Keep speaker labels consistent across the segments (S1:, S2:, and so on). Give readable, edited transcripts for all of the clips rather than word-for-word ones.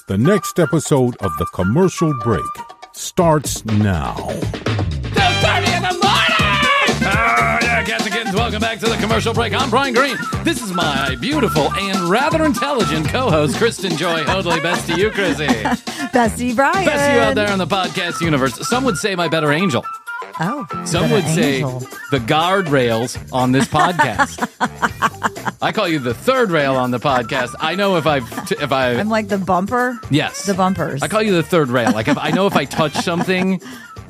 S1: The next episode of The Commercial Break starts now.
S2: 2:30 in the morning! Yeah, cats and kittens, welcome back to The Commercial Break. I'm Brian Green. This is my beautiful and rather intelligent co-host, Kristen Joy Hoadley. Best to you, Krissy.
S3: Bestie Brian.
S2: Best to you out there in the podcast universe. Some would say my better angel.
S3: Oh,
S2: some would say the guardrails on this podcast. I call you the third rail on the podcast. I know if
S3: I'm like the bumper.
S2: Yes,
S3: the bumpers.
S2: I call you the third rail. Like if I know if I touch something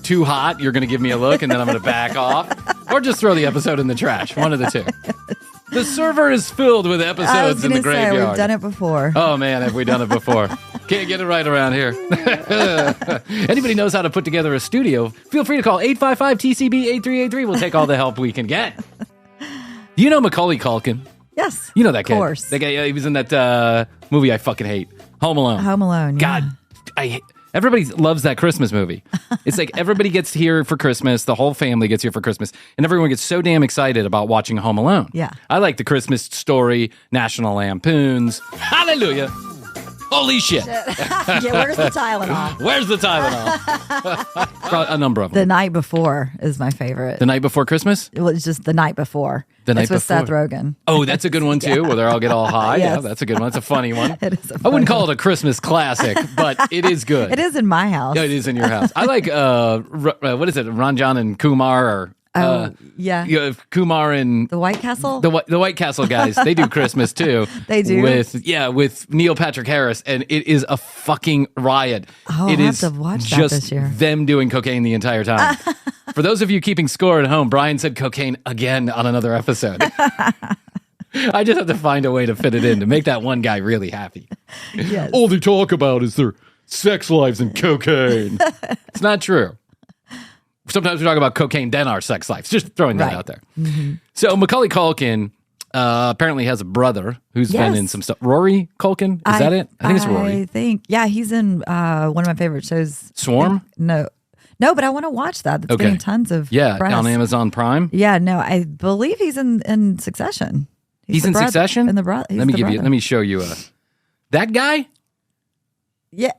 S2: too hot, you're going to give me a look, and then I'm going to back off, or just throw the episode in the trash. One of the two. The server is filled with episodes in the graveyard.
S3: We've done it before.
S2: Oh man, have we done it before? Can't get it right around here. Anybody knows how to put together a studio, feel free to call 855-TCB-8383. We'll take all the help we can get. You know Macaulay Culkin?
S3: Yes.
S2: You know that kid.
S3: Of course.
S2: That guy, he was in that movie I fucking hate. Home Alone.
S3: Home Alone, yeah.
S2: God, everybody loves that Christmas movie. It's like everybody gets here for Christmas. The whole family gets here for Christmas. And everyone gets so damn excited about watching Home Alone.
S3: Yeah.
S2: I like the Christmas Story, National Lampoons. Hallelujah. Holy shit.
S3: Yeah, where's the Tylenol?
S2: Where's the Tylenol? A number of them.
S3: The Night Before is my favorite.
S2: The Night Before Christmas?
S3: It was just The Night Before.
S2: The Night
S3: It's with
S2: Before.
S3: Seth Rogen.
S2: Oh, that's a good one too, where they all get all high.
S3: Yes.
S2: Yeah, that's a good one. It's a funny one.
S3: It is a
S2: I wouldn't
S3: funny
S2: call it a Christmas classic, but it is good.
S3: It is in my house.
S2: Yeah, it is in your house. I like, what is it, Ranjan and Kumar, or
S3: yeah.
S2: Kumar and
S3: The White Castle?
S2: the White Castle guys. They do Christmas too.
S3: They do?
S2: with Neil Patrick Harris, and it is a fucking riot.
S3: Oh,
S2: It
S3: I'll
S2: is
S3: have to watch that
S2: just
S3: this year.
S2: them doing cocaine the entire time. For those of you keeping score at home, Brian said cocaine again on another episode. I just have to find a way to fit it in to make that one guy really happy.
S3: Yes.
S2: All they talk about is their sex lives and cocaine. It's not true. Sometimes we talk about cocaine, then our sex lives. Just throwing that out there. Mm-hmm. So Macaulay Culkin apparently has a brother who's been in some stuff. Rory Culkin? Is that it? I think it's Rory.
S3: Yeah, he's in one of my favorite shows.
S2: Swarm?
S3: No, but I want to watch that. That's getting tons of press.
S2: On Amazon Prime.
S3: Yeah, no, I believe he's in Succession.
S2: He's in Succession?
S3: In the brother.
S2: Let me show you that guy?
S3: Yeah.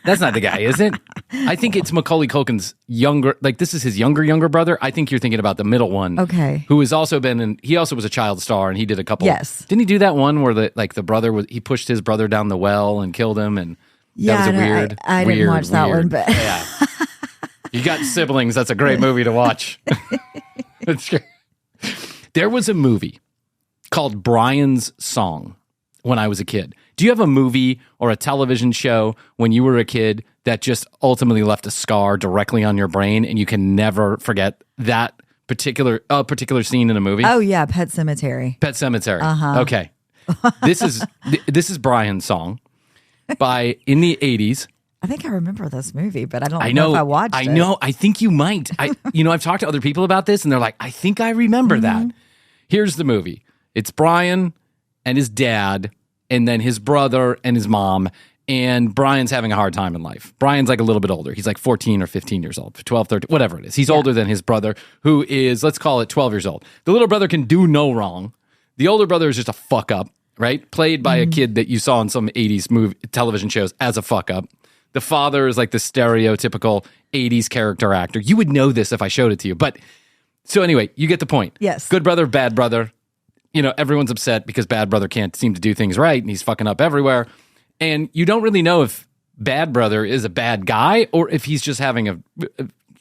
S2: That's not the guy, is it? I think it's Macaulay Culkin's younger, like this is his younger brother. I think you're thinking about the middle one.
S3: Okay.
S2: Who has also been in, he also was a child star, and he did a couple.
S3: Yes.
S2: Didn't he do that one where the brother he pushed his brother down the well and killed him, and that was a weird.
S3: I didn't watch that one, but
S2: yeah. You got siblings. That's a great movie to watch. There was a movie called Brian's Song when I was a kid. Do you have a movie or a television show when you were a kid that just ultimately left a scar directly on your brain, and you can never forget that particular scene in a movie?
S3: Oh yeah, Pet Sematary.
S2: Pet Sematary. Okay. This is Brian's Song in the 80s.
S3: I think I remember this movie, but I don't know if I watched it.
S2: I know. I think you might. I've talked to other people about this, and they're like, I think I remember that. Here's the movie. It's Brian and his dad, and then his brother and his mom, and Brian's having a hard time in life. Brian's like a little bit older. He's like 14 or 15 years old, 12, 13, whatever it is. He's older than his brother, who is, let's call it 12 years old. The little brother can do no wrong. The older brother is just a fuck up, right? Played by a kid that you saw in some 80s television shows as a fuck up. The father is like the stereotypical 80s character actor. You would know this if I showed it to you. But so anyway, you get the point.
S3: Yes.
S2: Good brother, bad brother. Everyone's upset because bad brother can't seem to do things right, and he's fucking up everywhere. And you don't really know if bad brother is a bad guy or if he's just having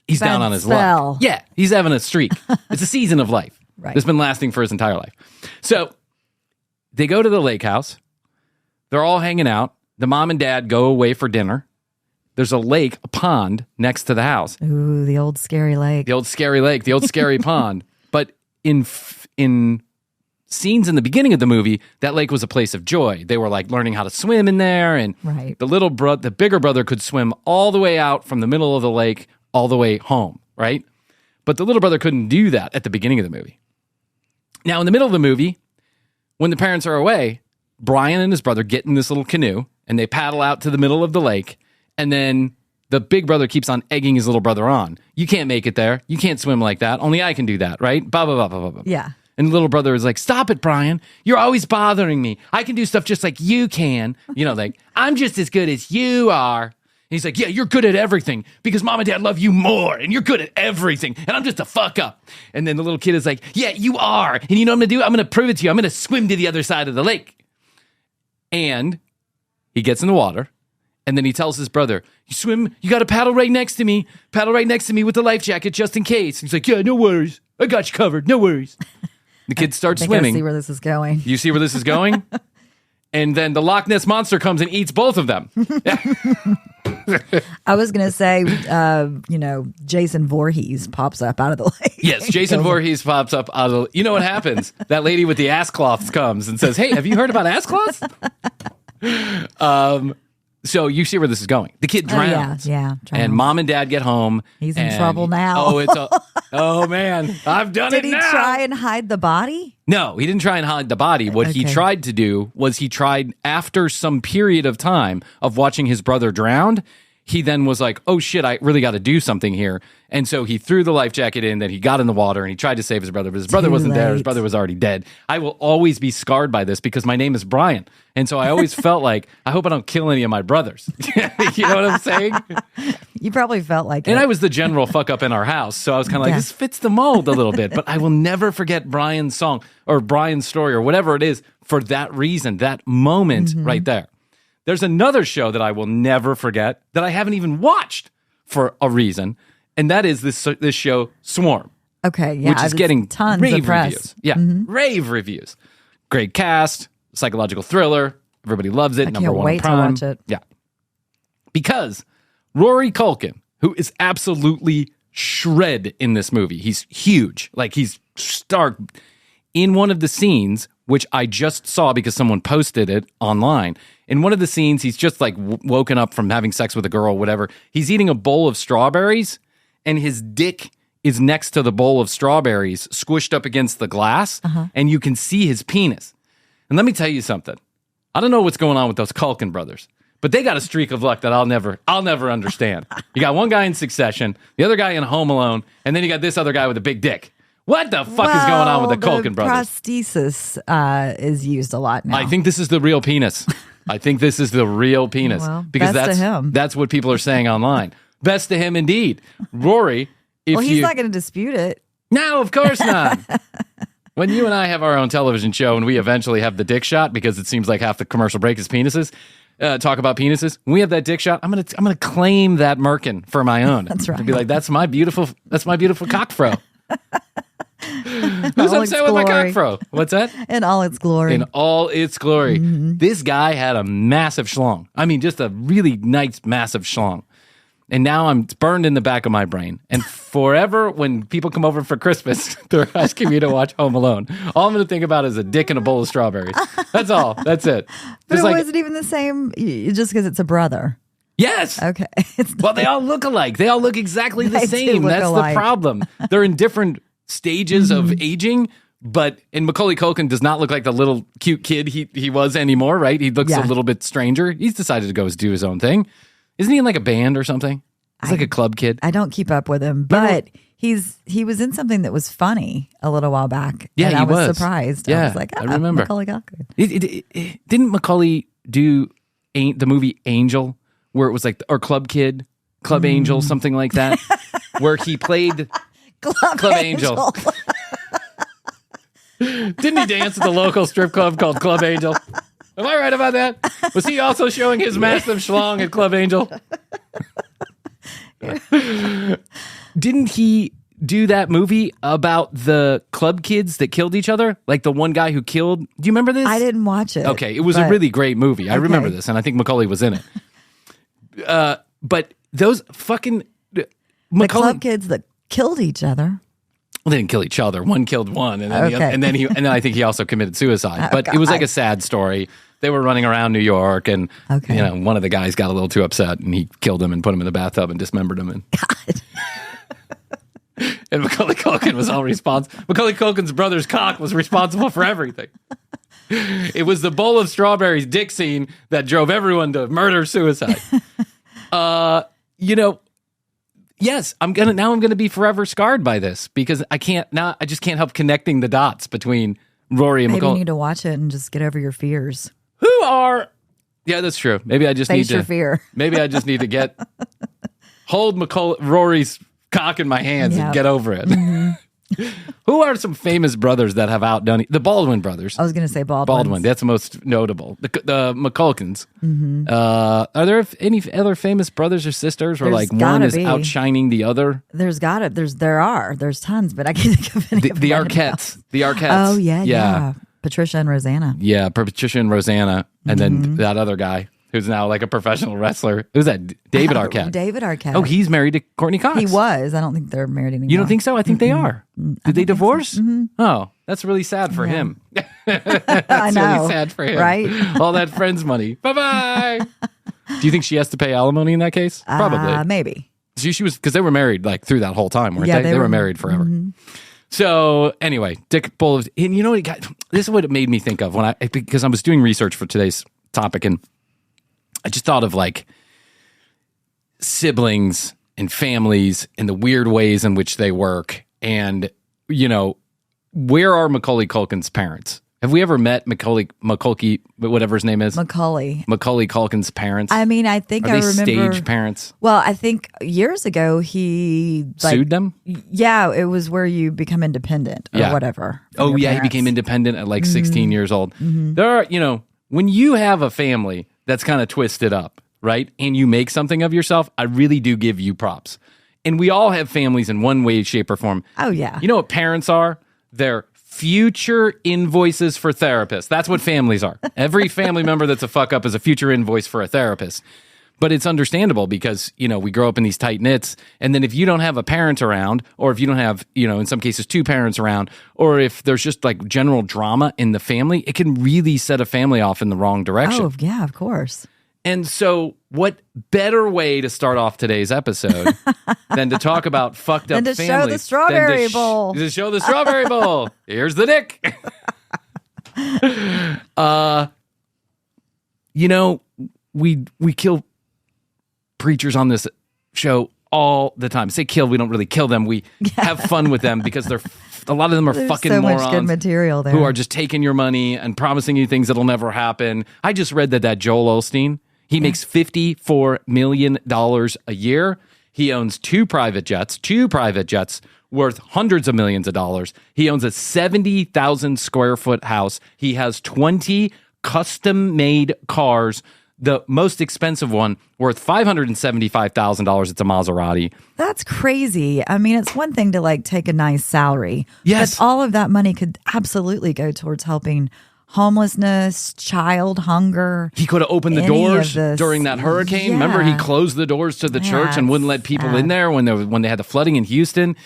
S2: he's down on his luck. Yeah, he's having a streak. It's a season of life.
S3: Right.
S2: That's been lasting for his entire life. So they go to the lake house. They're all hanging out. The mom and dad go away for dinner. There's a lake, a pond next to the house.
S3: Ooh, the old scary lake.
S2: The old scary lake, the old scary pond. But in scenes in the beginning of the movie, that lake was a place of joy. They were like learning how to swim in there, and the bigger brother could swim all the way out from the middle of the lake all the way home, right? But the little brother couldn't do that at the beginning of the movie. Now, in the middle of the movie, when the parents are away, Brian and his brother get in this little canoe, and they paddle out to the middle of the lake, and then the big brother keeps on egging his little brother on. You can't make it there. You can't swim like that. Only I can do that, right? Blah, blah, blah, blah, blah, blah.
S3: Yeah.
S2: And the little brother is like, stop it, Bryan. You're always bothering me. I can do stuff just like you can. Like, I'm just as good as you are. And he's like, yeah, you're good at everything because mom and dad love you more and you're good at everything. And I'm just a fuck up. And then the little kid is like, yeah, you are. And you know what I'm going to do? I'm going to prove it to you. I'm going to swim to the other side of the lake. And he gets in the water. And then he tells his brother, you swim, you got to paddle right next to me. Paddle right next to me with the life jacket just in case. He's like, yeah, no worries. I got you covered. No worries. The kid starts swimming.
S3: I see where this is going.
S2: You see where this is going? And then the Loch Ness Monster comes and eats both of them.
S3: I was going to say, Jason Voorhees pops up out of the lake.
S2: Yes, Jason Voorhees pops up out of the... You know what happens? That lady with the ass cloths comes and says, hey, have you heard about ass cloths? So you see where this is going. The kid drowns.
S3: Yeah.
S2: And mom and dad get home.
S3: He's in trouble now.
S2: Oh man, I've done it now.
S3: Did he try and hide the body?
S2: No, he didn't try and hide the body. What he tried to do was after some period of time of watching his brother drowned, he then was like, oh shit, I really got to do something here. And so he threw the life jacket in, then he got in the water and he tried to save his brother, but his brother wasn't there. His brother was already dead. I will always be scarred by this because my name is Bryan. And so I always felt like, I hope I don't kill any of my brothers. You know what I'm saying?
S3: You probably felt like
S2: And I was the general fuck up in our house. So I was kind of like, this fits the mold a little bit. But I will never forget Bryan's song or Bryan's story or whatever it is for that reason, that moment right there. There's another show that I will never forget that I haven't even watched for a reason, and that is this show Swarm.
S3: Okay, yeah,
S2: which is getting
S3: tons
S2: rave
S3: of press.
S2: reviews. Yeah, rave reviews. Great cast, psychological thriller. Everybody loves it.
S3: I
S2: Number
S3: can't
S2: one
S3: wait
S2: on Prime.
S3: to watch it.
S2: Yeah, because Rory Culkin, who is absolutely shred in this movie, he's huge. Like he's stark. In one of the scenes, which I just saw because someone posted it online, in one of the scenes, he's just like woken up from having sex with a girl, whatever. He's eating a bowl of strawberries, and his dick is next to the bowl of strawberries, squished up against the glass, and you can see his penis. And let me tell you something. I don't know what's going on with those Culkin brothers, but they got a streak of luck that I'll never understand. You got one guy in Succession, the other guy in Home Alone, and then you got this other guy with a big dick. What the fuck is going on with the Culkin brothers?
S3: Prosthesis is used a lot now.
S2: I think this is the real penis.
S3: Well,
S2: because
S3: best to him.
S2: That's what people are saying online. Best to him indeed. Rory,
S3: he's not going to dispute it.
S2: No, of course not. When you and I have our own television show and we eventually have the dick shot because it seems like half the commercial break is penises, talk about penises. When we have that dick shot, I'm gonna claim that merkin for my own.
S3: That's right.
S2: To be like, that's my beautiful cock fro. Who's upset with my cock fro? What's that?
S3: In all its glory.
S2: In all its glory. This guy had a massive schlong. I mean, just a really nice, massive schlong. And now it's burned in the back of my brain. And forever, when people come over for Christmas, they're asking me to watch Home Alone. All I'm going to think about is a dick and a bowl of strawberries. That's all. That's it.
S3: But it wasn't even the same just because it's a brother.
S2: Yes.
S3: Okay.
S2: Well, they all look alike. They all look exactly the same. That's
S3: alike.
S2: The problem. They're in different stages of aging, and Macaulay Culkin does not look like the little cute kid he was anymore, right? He looks a little bit stranger. He's decided to go do his own thing. Isn't he in like a band or something? He's like a club kid.
S3: I don't keep up with him, but he was in something that was funny a little while back.
S2: Yeah,
S3: and
S2: he
S3: I was
S2: was
S3: surprised.
S2: Yeah,
S3: I was like,
S2: I remember.
S3: Macaulay Culkin.
S2: Didn't Macaulay do the movie Angel, where it was like, or Club Angel, something like that, where he played Club Angel. Didn't he dance at the local strip club called Club Angel? Am I right about that? Was he also showing his massive schlong at Club Angel? Didn't he do that movie about the club kids that killed each other? Like the one guy who killed... Do you remember this?
S3: I didn't watch it.
S2: Okay, it was a really great movie. I remember this, and I think Macaulay was in it. But those fucking...
S3: The club kids that killed each other.
S2: Well, they didn't kill each other. One killed one, and then then I think he also committed suicide. But it was like a sad story. They were running around New York, and one of the guys got a little too upset, and he killed him and put him in the bathtub and dismembered him. And and Macaulay Culkin was all responsible. Macaulay Culkin's brother's cock was responsible for everything. It was the bowl of strawberries dick scene that drove everyone to murder suicide. Yes, I'm gonna be forever scarred by this because I just can't help connecting the dots between Rory and
S3: Maybe you
S2: Macaulay.
S3: need to watch it and just get over your fears.
S2: Yeah, that's true. Maybe I just
S3: Face
S2: need
S3: your
S2: to
S3: fear.
S2: Maybe I just need to hold Rory's cock in my hands and get over it. Who are some famous brothers that have outdone the Baldwin brothers?
S3: I was going to say Baldwin.
S2: That's the most notable. The McCulkins. Are there any other famous brothers or sisters where
S3: There's
S2: one is
S3: gotta be.
S2: outshining the other?
S3: There's tons, but I can't think of any.
S2: The
S3: right
S2: Arquettes.
S3: now.
S2: The Arquettes.
S3: Oh yeah. Patricia and Rosanna.
S2: Yeah, Patricia and Rosanna, and then that other guy who's now like a professional wrestler. Who's that? David Arquette.
S3: David Arquette.
S2: Oh, he's married to Courtney Cox.
S3: He was. I don't think they're married anymore.
S2: You don't think so? I think they are. Did they divorce? Oh, that's really sad for him.
S3: I know.
S2: Really sad for him.
S3: Right?
S2: All that friends money. Bye-bye. Do you think she has to pay alimony in that case? Probably.
S3: Maybe.
S2: She was, because they were married like through that whole time, weren't
S3: Yeah,
S2: they? They were married forever. So anyway, Dick Bullock, and you know what? This is what it made me think of because I was doing research for today's topic, and I just thought of like siblings and families and the weird ways in which they work, and where are Macaulay Culkin's parents? Have we ever met Macaulay, whatever his name is? Macaulay Culkin's parents?
S3: I mean, I think
S2: are
S3: I
S2: they
S3: remember
S2: stage parents?
S3: Well, I think years ago he
S2: Sued them?
S3: Yeah, it was where you become independent or whatever.
S2: Oh yeah, he became independent at like 16 years old. There are, when you have a family that's kind of twisted up, right? And you make something of yourself, I really do give you props. And we all have families in one way, shape, or form.
S3: Oh yeah.
S2: You know what parents are? They're future invoices for therapists. That's what families are. Every family member that's a fuck up is a future invoice for a therapist. But it's understandable because, we grow up in these tight knits. And then if you don't have a parent around, or if you don't have, in some cases, two parents around, or if there's just like general drama in the family, it can really set a family off in the wrong direction.
S3: Oh, yeah, of course.
S2: And so what better way to start off today's episode than to talk about fucked up families?
S3: Than to show the Strawberry Bowl.
S2: To show the Strawberry Bowl. Here's the dick. We kill preachers on this show all the time. Say kill, we don't really kill them. We have fun with them because a lot of them are
S3: There's
S2: fucking
S3: so
S2: morons.
S3: Much good material there.
S2: Who are just taking your money and promising you things that'll never happen. I just read that Joel Osteen, he makes $54 million a year. He owns two private jets worth hundreds of millions of dollars. He owns a 70,000 square foot house. He has 20 custom made cars. The most expensive one worth $575,000. It's a Maserati.
S3: That's crazy. I mean, it's one thing to like take a nice salary.
S2: Yes.
S3: But all of that money could absolutely go towards helping homelessness, child hunger.
S2: He could have opened the
S3: any
S2: doors
S3: of this.
S2: during that hurricane.
S3: Yeah.
S2: Remember, he closed the doors to the church and wouldn't let people in there when they had the flooding in Houston.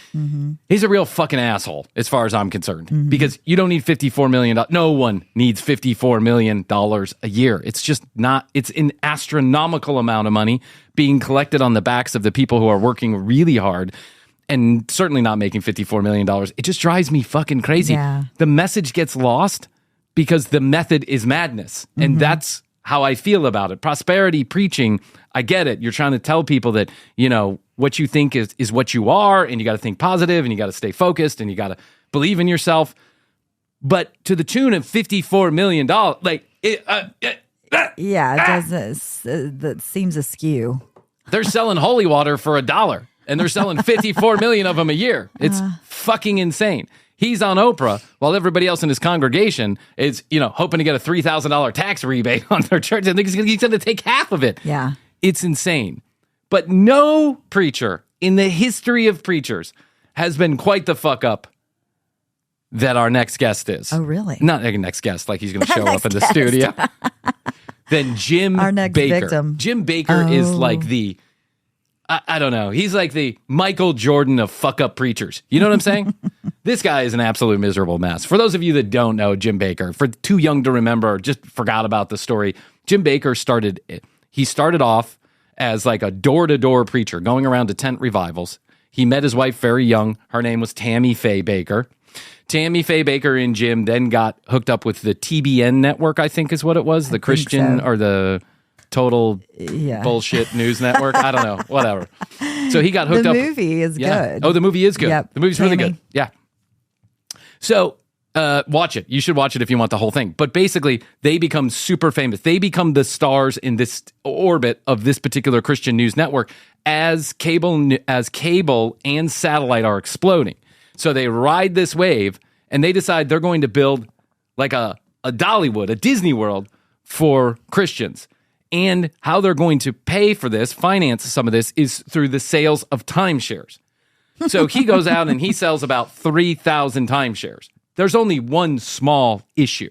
S2: He's a real fucking asshole, as far as I'm concerned, because you don't need $54 million. No one needs $54 million a year. It's just not. It's an astronomical amount of money being collected on the backs of the people who are working really hard. And certainly not making $54 million. It just drives me fucking crazy.
S3: Yeah.
S2: The message gets lost because the method is madness. And that's how I feel about it. Prosperity preaching, I get it. You're trying to tell people that, what you think is what you are, and you got to think positive, and you got to stay focused, and you got to believe in yourself. But to the tune of $54 million,
S3: That seems askew.
S2: They're selling holy water for $1, and they're selling 54 million of them a year. It's fucking insane. He's on Oprah while everybody else in his congregation is, hoping to get a $3,000 tax rebate on their church. I think he's going to take half of it.
S3: Yeah.
S2: It's insane. But no preacher in the history of preachers has been quite the fuck up that our next guest is.
S3: Oh, really?
S2: Not like next guest, like he's going to show up in the studio. Then Jim
S3: Our next
S2: Bakker.
S3: victim.
S2: Jim Bakker is like I don't know. He's like the Michael Jordan of fuck up preachers. You know what I'm saying? This guy is an absolute miserable mess. For those of you that don't know Jim Bakker, for too young to remember, just forgot about the story. Jim Bakker started off as like a door-to-door preacher going around to tent revivals. He met his wife very young. Her name was Tammy Faye Bakker. Tammy Faye Bakker and Jim then got hooked up with the TBN network, I think is what it was. The Christian
S3: so.
S2: or the total
S3: Yeah.
S2: bullshit news network. I don't know. Whatever. So he got hooked
S3: The
S2: up.
S3: movie is good.
S2: Oh, the movie is good.
S3: Yep.
S2: The movie's really
S3: Tammy.
S2: good. Yeah. So watch it. You should watch it if you want the whole thing. But basically, they become super famous. They become the stars in this orbit of this particular Christian news network as cable and satellite are exploding. So they ride this wave, and they decide they're going to build like a Dollywood, a Disney World for Christians. And how they're going to pay for this, finance some of this, is through the sales of timeshares. So he goes out and he sells about 3,000 timeshares. There's only one small issue.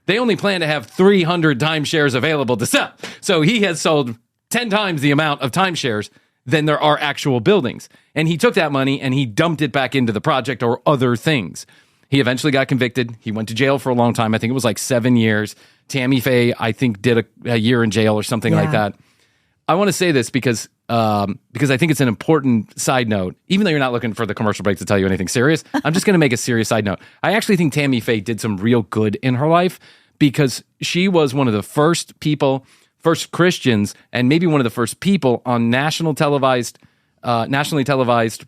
S2: They only plan to have 300 timeshares available to sell. So he has sold 10 times the amount of timeshares than there are actual buildings. And he took that money and he dumped it back into the project or other things. He eventually got convicted. He went to jail for a long time. I think it was like 7 years. Tammy Faye, I think, did a year in jail or something like that. I want to say this because I think it's an important side note. Even though you're not looking for the commercial break to tell you anything serious, I'm just going to make a serious side note. I actually think Tammy Faye did some real good in her life because she was one of the first Christians, and maybe one of the first people on nationally televised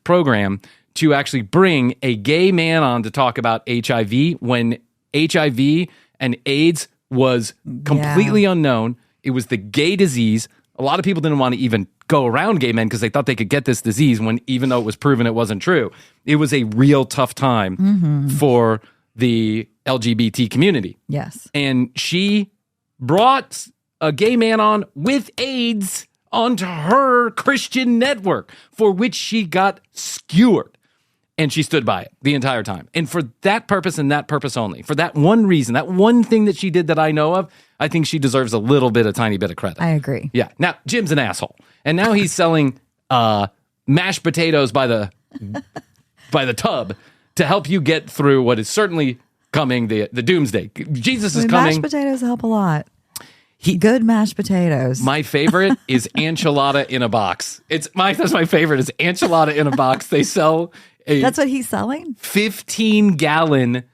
S2: program to actually bring a gay man on to talk about HIV when HIV and AIDS was completely unknown. It was the gay disease. A lot of people didn't want to even go around gay men because they thought they could get this disease when, even though it was proven it wasn't true, it was a real tough time for the LGBT community.
S3: Yes.
S2: And she brought a gay man on with AIDS onto her Christian network, for which she got skewered. And she stood by it the entire time. And for that purpose and that purpose only, for that one reason, that one thing that she did that I know of, I think she deserves a tiny bit of credit.
S3: I agree.
S2: Yeah. Now, Jim's an asshole. And now he's selling mashed potatoes by the tub to help you get through what is certainly coming, the doomsday. Jesus is coming.
S3: Mashed potatoes help a lot. Good mashed potatoes.
S2: My favorite is enchilada in a box. That's my favorite is enchilada in a box. They sell
S3: That's what he's selling?
S2: 15-gallon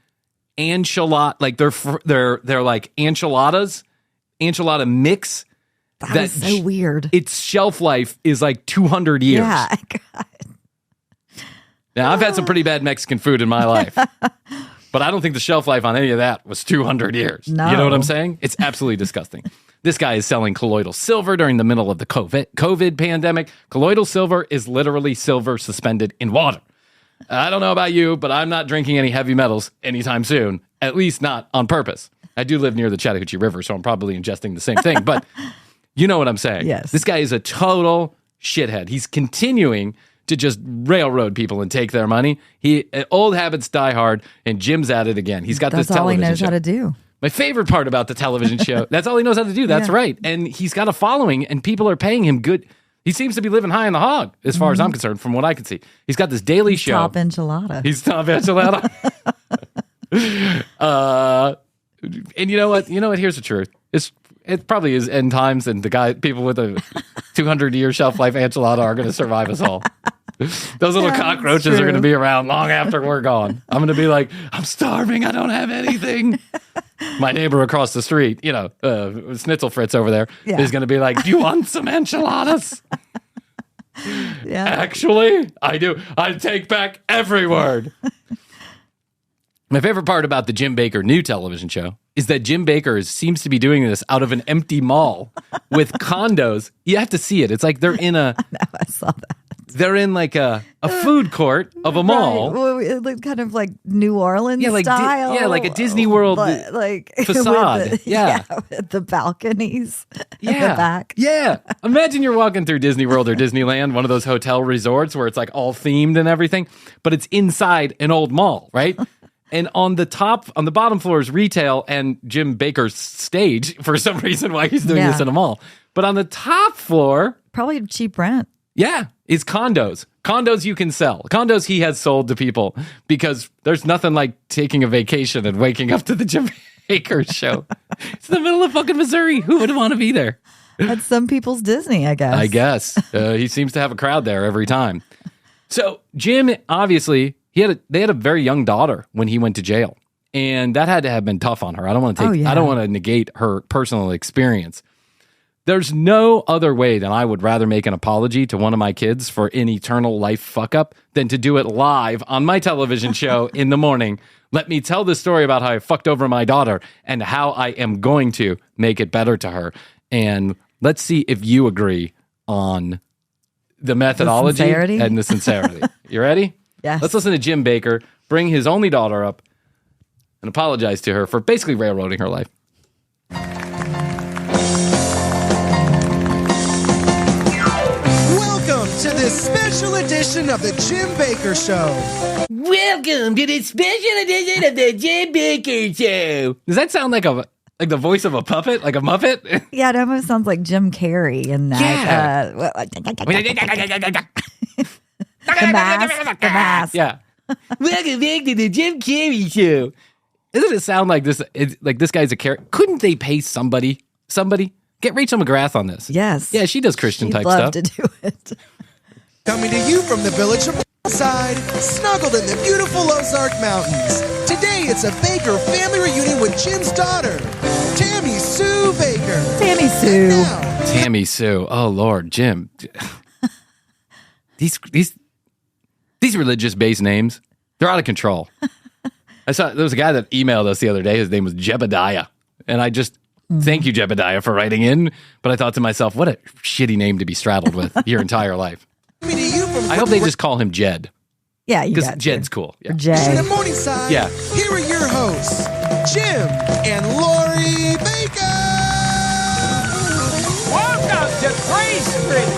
S2: enchilada, like they're like enchilada mix.
S3: That is so weird.
S2: Its shelf life is like 200 years.
S3: Yeah. God.
S2: Now, I've had some pretty bad Mexican food in my life, but I don't think the shelf life on any of that was 200 years.
S3: No.
S2: You know what I'm saying? It's absolutely disgusting. This guy is selling colloidal silver during the middle of the COVID pandemic. Colloidal silver is literally silver suspended in water. I don't know about you, but I'm not drinking any heavy metals anytime soon, at least not on purpose. I do live near the Chattahoochee River, so I'm probably ingesting the same thing, but you know what I'm saying.
S3: Yes.
S2: This guy is a total shithead. He's continuing to just railroad people and take their money. Old habits die hard, and Jim's at it again. He's got this television show.
S3: That's all he knows how to do.
S2: My favorite part about the television show, that's all he knows how to do. That's right. And he's got a following, and people are paying him good. He seems to be living high on the hog, as far as I'm concerned, from what I can see. He's got this daily show.
S3: Top enchilada.
S2: He's top enchilada. And you know what? Here's the truth. It probably is end times, and people with a 200-year shelf life enchilada are going to survive us all. Those little cockroaches are going to be around long after we're gone. I'm going to be like, I'm starving. I don't have anything. My neighbor across the street, Schnitzel Fritz over there, is going to be like, do you want some enchiladas?
S3: Yeah.
S2: Actually, I do. I take back every word. My favorite part about the Jim Bakker new television show is that Jim Bakker seems to be doing this out of an empty mall with condos. You have to see it. It's like they're in a...
S3: No, I saw that.
S2: They're in like a food court of a mall.
S3: Right. Well, it looked kind of like New Orleans style.
S2: Like a Disney World
S3: like
S2: facade.
S3: With the balconies in the back.
S2: Yeah. Imagine you're walking through Disney World or Disneyland, one of those hotel resorts where it's like all themed and everything, but it's inside an old mall, right? And on the bottom floor is retail and Jim Bakker's stage for some reason why he's doing this in a mall. But on the top floor,
S3: probably cheap rent.
S2: Yeah, is condos. Condos you can sell. Condos he has sold to people because there's nothing like taking a vacation and waking up to the Jim Bakker show. It's in the middle of fucking Missouri. Who would want to be there?
S3: That's some people's Disney, I guess.
S2: He seems to have a crowd there every time. So Jim, obviously, they had a very young daughter when he went to jail, and that had to have been tough on her. I don't want to negate her personal experience. There's no other way that I would rather make an apology to one of my kids for an eternal life fuck up than to do it live on my television show in the morning. Let me tell the story about how I fucked over my daughter and how I am going to make it better to her. And let's see if you agree on the methodology and the sincerity. You ready?
S3: Yes.
S2: Let's listen to Jim Bakker bring his only daughter up and apologize to her for basically railroading her life.
S4: Welcome to this special edition of the Jim Bakker Show.
S2: Welcome to the special edition of the Jim Bakker Show. Does that sound like the voice of a puppet, like a Muppet?
S3: Yeah, it almost sounds like Jim Carrey in that.
S2: Yeah.
S3: The mask.
S2: Yeah. Welcome back to the Jim Carrey Show. Doesn't it sound like this? Like this guy's a character? Couldn't they pay somebody? Get Rachel McGrath on this.
S3: Yes.
S2: Yeah, she does Christian type
S3: love
S2: stuff.
S3: to do it.
S4: Coming to you from the village of Side, snuggled in the beautiful Ozark Mountains. Today it's a Bakker family reunion with Jim's daughter, Tammy Sue Bakker.
S3: Tammy Sue.
S4: Now,
S2: Tammy Sue. Oh Lord, Jim. These religious based names, they're out of control. I saw there was a guy that emailed us the other day. His name was Jebediah, and I just thank you, Jebediah, for writing in. But I thought to myself, what a shitty name to be straddled with your entire life.
S4: coming to you from
S2: I hope they just call him Jed.
S3: Yeah, you
S2: Because
S3: got
S2: Jed's cool. Yeah.
S3: Or Jay.
S4: the Morningside.
S2: Yeah.
S4: Here are your hosts, Jim and Lori Bakker.
S5: Welcome to Grace Street.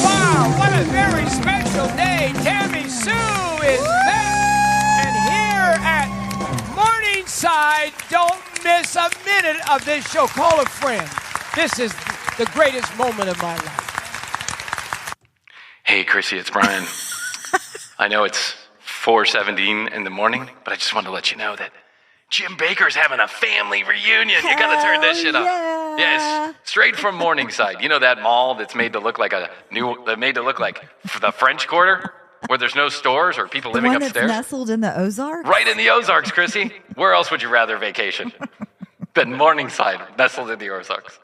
S5: Wow, what a very special day. Tammy Sue is there. And here at Morningside, don't miss a minute of this show. Call a friend. This is the greatest moment of my life.
S2: Hey, Krissy, it's Bryan. I know it's 4:17 in the morning, but I just wanted to let you know that Jim Bakker's having a family reunion. You gotta turn this shit up.
S3: yeah.
S2: Yes, straight from Morningside. You know that mall that's made to look like the French Quarter, where there's no stores or people
S3: The
S2: living
S3: one
S2: upstairs?
S3: that's nestled in the Ozarks?
S2: Right in the Ozarks, Krissy. Where else would you rather vacation than Morningside, nestled in the Ozarks?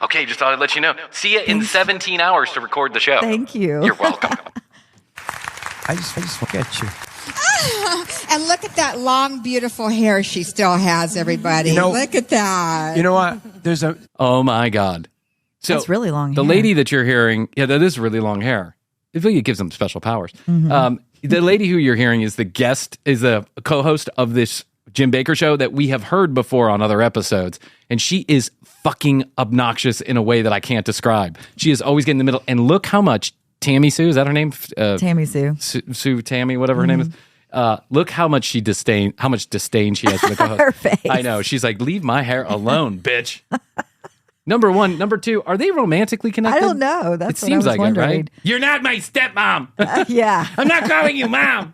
S2: Okay, just thought I'd let you know. See you in 17 hours to record the show.
S3: Thank you.
S2: You're welcome.
S6: I just look at you.
S7: And look at that long, beautiful hair she still has, everybody. Look at that.
S6: You know what? There's a
S2: Oh my God. So
S3: That's really long
S2: The
S3: hair.
S2: lady that you're hearing, yeah, that is really long hair. It gives them special powers. The lady who you're hearing is a co-host of this Jim Bakker show that we have heard before on other episodes. And she is fucking obnoxious in a way that I can't describe. She is always getting in the middle. And look how much Tammy Sue, is that her name?
S3: Tammy Sue.
S2: Sue Tammy, whatever her name is. Look how much disdain she has for the co-host.
S3: Her face.
S2: I know. She's like, leave my hair alone, bitch. Number one. Number two, are they romantically connected?
S3: I don't know. That's
S2: it
S3: what
S2: seems
S3: I was
S2: like
S3: wondering.
S2: it, right? You're not my stepmom.
S3: Yeah.
S2: I'm not calling you mom.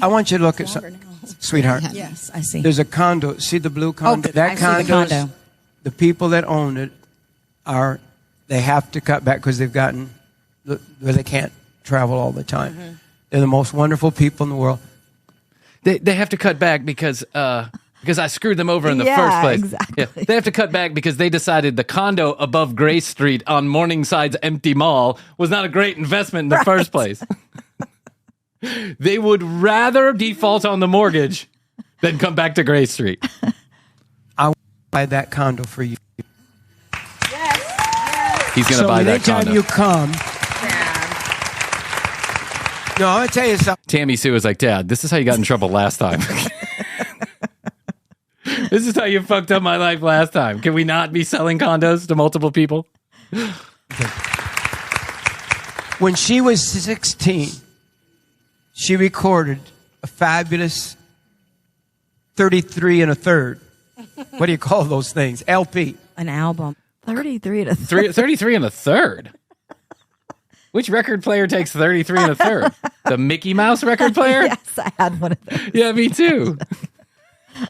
S6: I want you to look at something, sweetheart.
S7: Yes, I see.
S6: There's a condo. See the blue condo?
S7: I see the condo.
S6: The people that own it they have to cut back because they've gotten where they can't travel all the time.
S7: Mm-hmm.
S6: They're the most wonderful people in the world.
S2: They have to cut back because I screwed them over in the
S3: Yeah,
S2: first place.
S3: exactly.
S2: Yeah, they have to cut back because they decided the condo above Grace Street on Morningside's empty mall was not a great investment in the first place. They would rather default on the mortgage than come back to Grace Street.
S6: I want to buy that condo for you.
S2: He's going to buy that
S6: anytime
S2: condo.
S6: you come. No, I'm going to tell you something.
S2: Tammy Sue was like, Dad, this is how you got in trouble last time. This is how you fucked up my life last time. Can we not be selling condos to multiple people?
S6: When she was 16, she recorded a fabulous 33 and a third. What do you call those things? LP.
S7: An album.
S3: 33 and a
S2: 33 and a third. Which record player takes 33 and a third? The Mickey Mouse record player?
S3: Yes, I had one of those.
S2: Yeah, me too.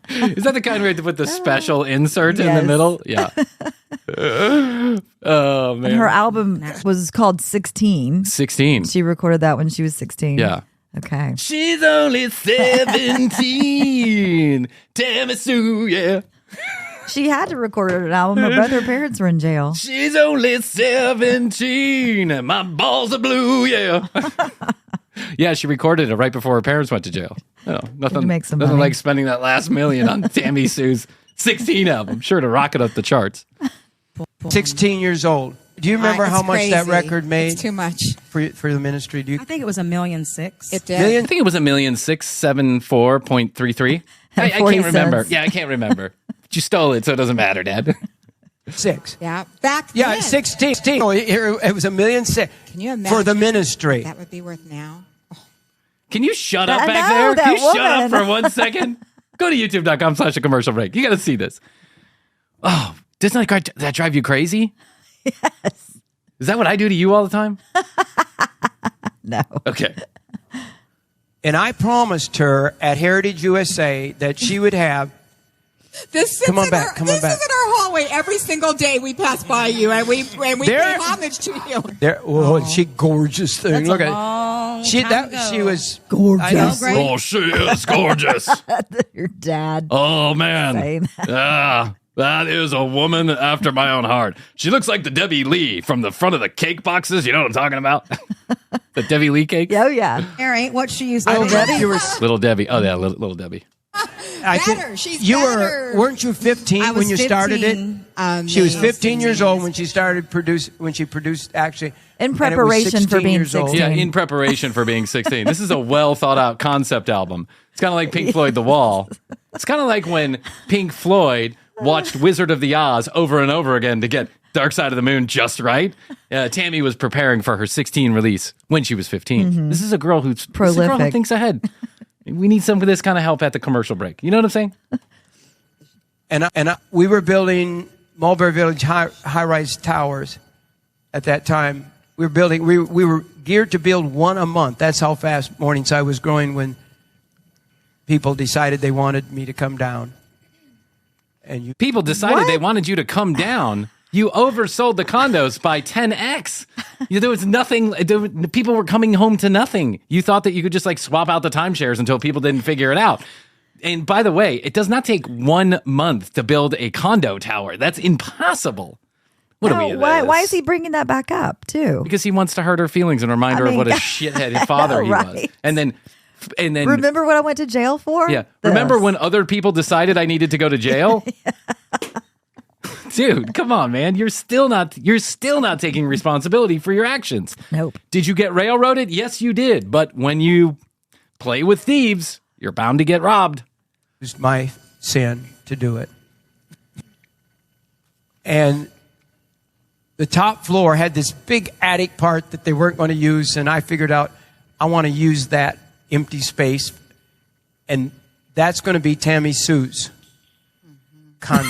S2: Is that the kind where you have to put the special insert in the
S3: Yes.
S2: middle? Yeah. Oh, man.
S3: And her album was called 16.
S2: 16.
S3: She recorded that when she was 16.
S2: Yeah.
S3: Okay.
S2: She's only 17. Tammy Sue, yeah.
S3: She had to record an album, or both her parents were in jail.
S2: She's only 17 and my balls are blue, yeah. Yeah, she recorded it right before her parents went to jail. Oh, nothing like spending that last million on Tammy Sue's 16 album. Sure to rocket up the charts.
S6: 16 years old. Do you remember how much that record made?
S7: It's too much.
S6: For the ministry?
S8: I think it was $1.6 million.
S7: It did.
S2: I think it was $1,674.33. I can't remember. Yeah, I can't remember. But you stole it, so it doesn't matter, Dad.
S6: 6.
S7: Yeah, back then.
S6: Yeah, 16. Oh, it was $1.6 million.
S7: Can you imagine
S6: for the ministry?
S7: That would be worth now.
S2: Can you shut up back there? Can you shut up for 1 second? Go to youtube.com/commercial break. You got to see this. Oh, doesn't that drive you crazy?
S3: Yes.
S2: Is that what I do to you all the time?
S3: No.
S2: Okay.
S6: And I promised her at Heritage USA that she would have.
S7: This is in our hallway every single day we pass by you, and we pay homage to you.
S6: She gorgeous thing. Look at she was
S3: gorgeous.
S2: Oh, she is gorgeous.
S3: Your dad.
S2: Oh man. That is a woman after my own heart. She looks like the Debbie Lee from the front of the cake boxes. You know what I'm talking about? The Debbie Lee cake?
S3: Oh, yeah.
S8: Mary, what she used?
S3: Little Debbie?
S2: Little Debbie. Oh, yeah, little Debbie.
S7: She's better.
S6: Weren't you 15 when you started it? She was 15 years old when she produced actually.
S3: In preparation for being 16.
S2: Yeah, in preparation for being 16. This is a well thought out concept album. It's kind of like Pink Floyd The Wall. It's kind of like when Pink Floyd watched Wizard of the Oz over and over again to get Dark Side of the Moon just right. Tammy was preparing for her 16 release when she was 15. Mm-hmm. This is a girl who's
S3: prolific.
S2: This is a girl who thinks ahead. We need some of this kind of help at the commercial break. You know what I'm saying?
S6: And we were building Mulberry Village high-rise towers at that time. We were geared to build one a month. That's how fast Morningside was growing when people decided they wanted me to come down. And
S2: people decided they wanted you to come down. You oversold the condos by 10x. There was nothing. People were coming home to nothing. You thought that you could just like swap out the timeshares until people didn't figure it out. And by the way, it does not take 1 month to build a condo tower. That's impossible.
S3: Why is he bringing that back up too?
S2: Because he wants to hurt her feelings and remind her of what a shithead father he was. And then
S3: remember what I went to jail for?
S2: Yeah. Remember when other people decided I needed to go to jail? Dude, come on, man. You're still not taking responsibility for your actions.
S3: Nope.
S2: Did you get railroaded? Yes, you did. But when you play with thieves, you're bound to get robbed.
S6: It was my sin to do it. And the top floor had this big attic part that they weren't going to use, and I figured out I want to use that empty space, and that's going to be Tammy Sue's condo.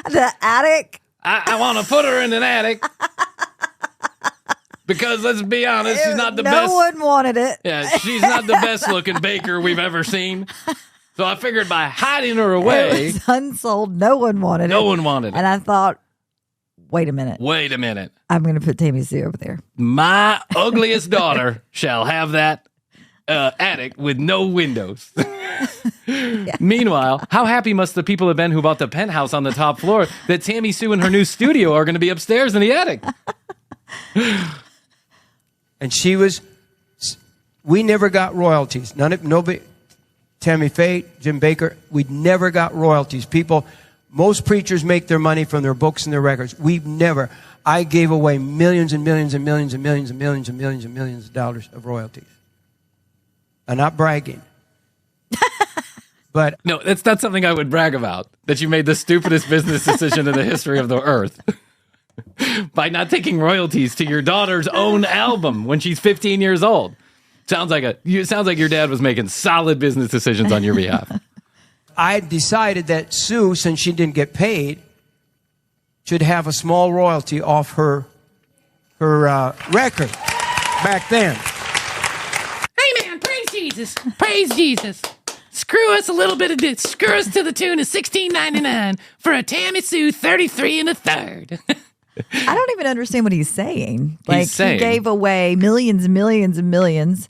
S3: The attic?
S2: I want to put her in an attic. Because let's be honest, she's not the best.
S3: No one wanted it.
S2: Yeah, she's not the best looking baker we've ever seen. So I figured by hiding her away.
S3: It was unsold. No one wanted it.
S2: No one wanted it.
S3: And I thought, wait a minute. I'm going to put Tammy Sue over there.
S2: My ugliest daughter shall have that attic with no windows. Yeah. Meanwhile, how happy must the people have been who bought the penthouse on the top floor that Tammy Sue and her new studio are going to be upstairs in the attic?
S6: And we never got royalties. Nobody, Tammy Faye, Jim Bakker, we never got royalties. Most preachers make their money from their books and their records. I gave away millions and millions and millions and millions and millions and millions and millions of dollars of royalties. I'm not bragging. But
S2: no, that's not something I would brag about, that you made the stupidest business decision in the history of the earth. By not taking royalties to your daughter's own album when she's 15 years old. Sounds like your dad was making solid business decisions on your behalf.
S6: I decided that Sue, since she didn't get paid, should have a small royalty off her record back then.
S2: Hey man, praise Jesus. Praise Jesus. Screw us a little bit of this. Screw us to the tune of $16.99 for a Tammy Sue 33 1/3.
S3: I don't even understand what he's saying. He gave away millions and millions and millions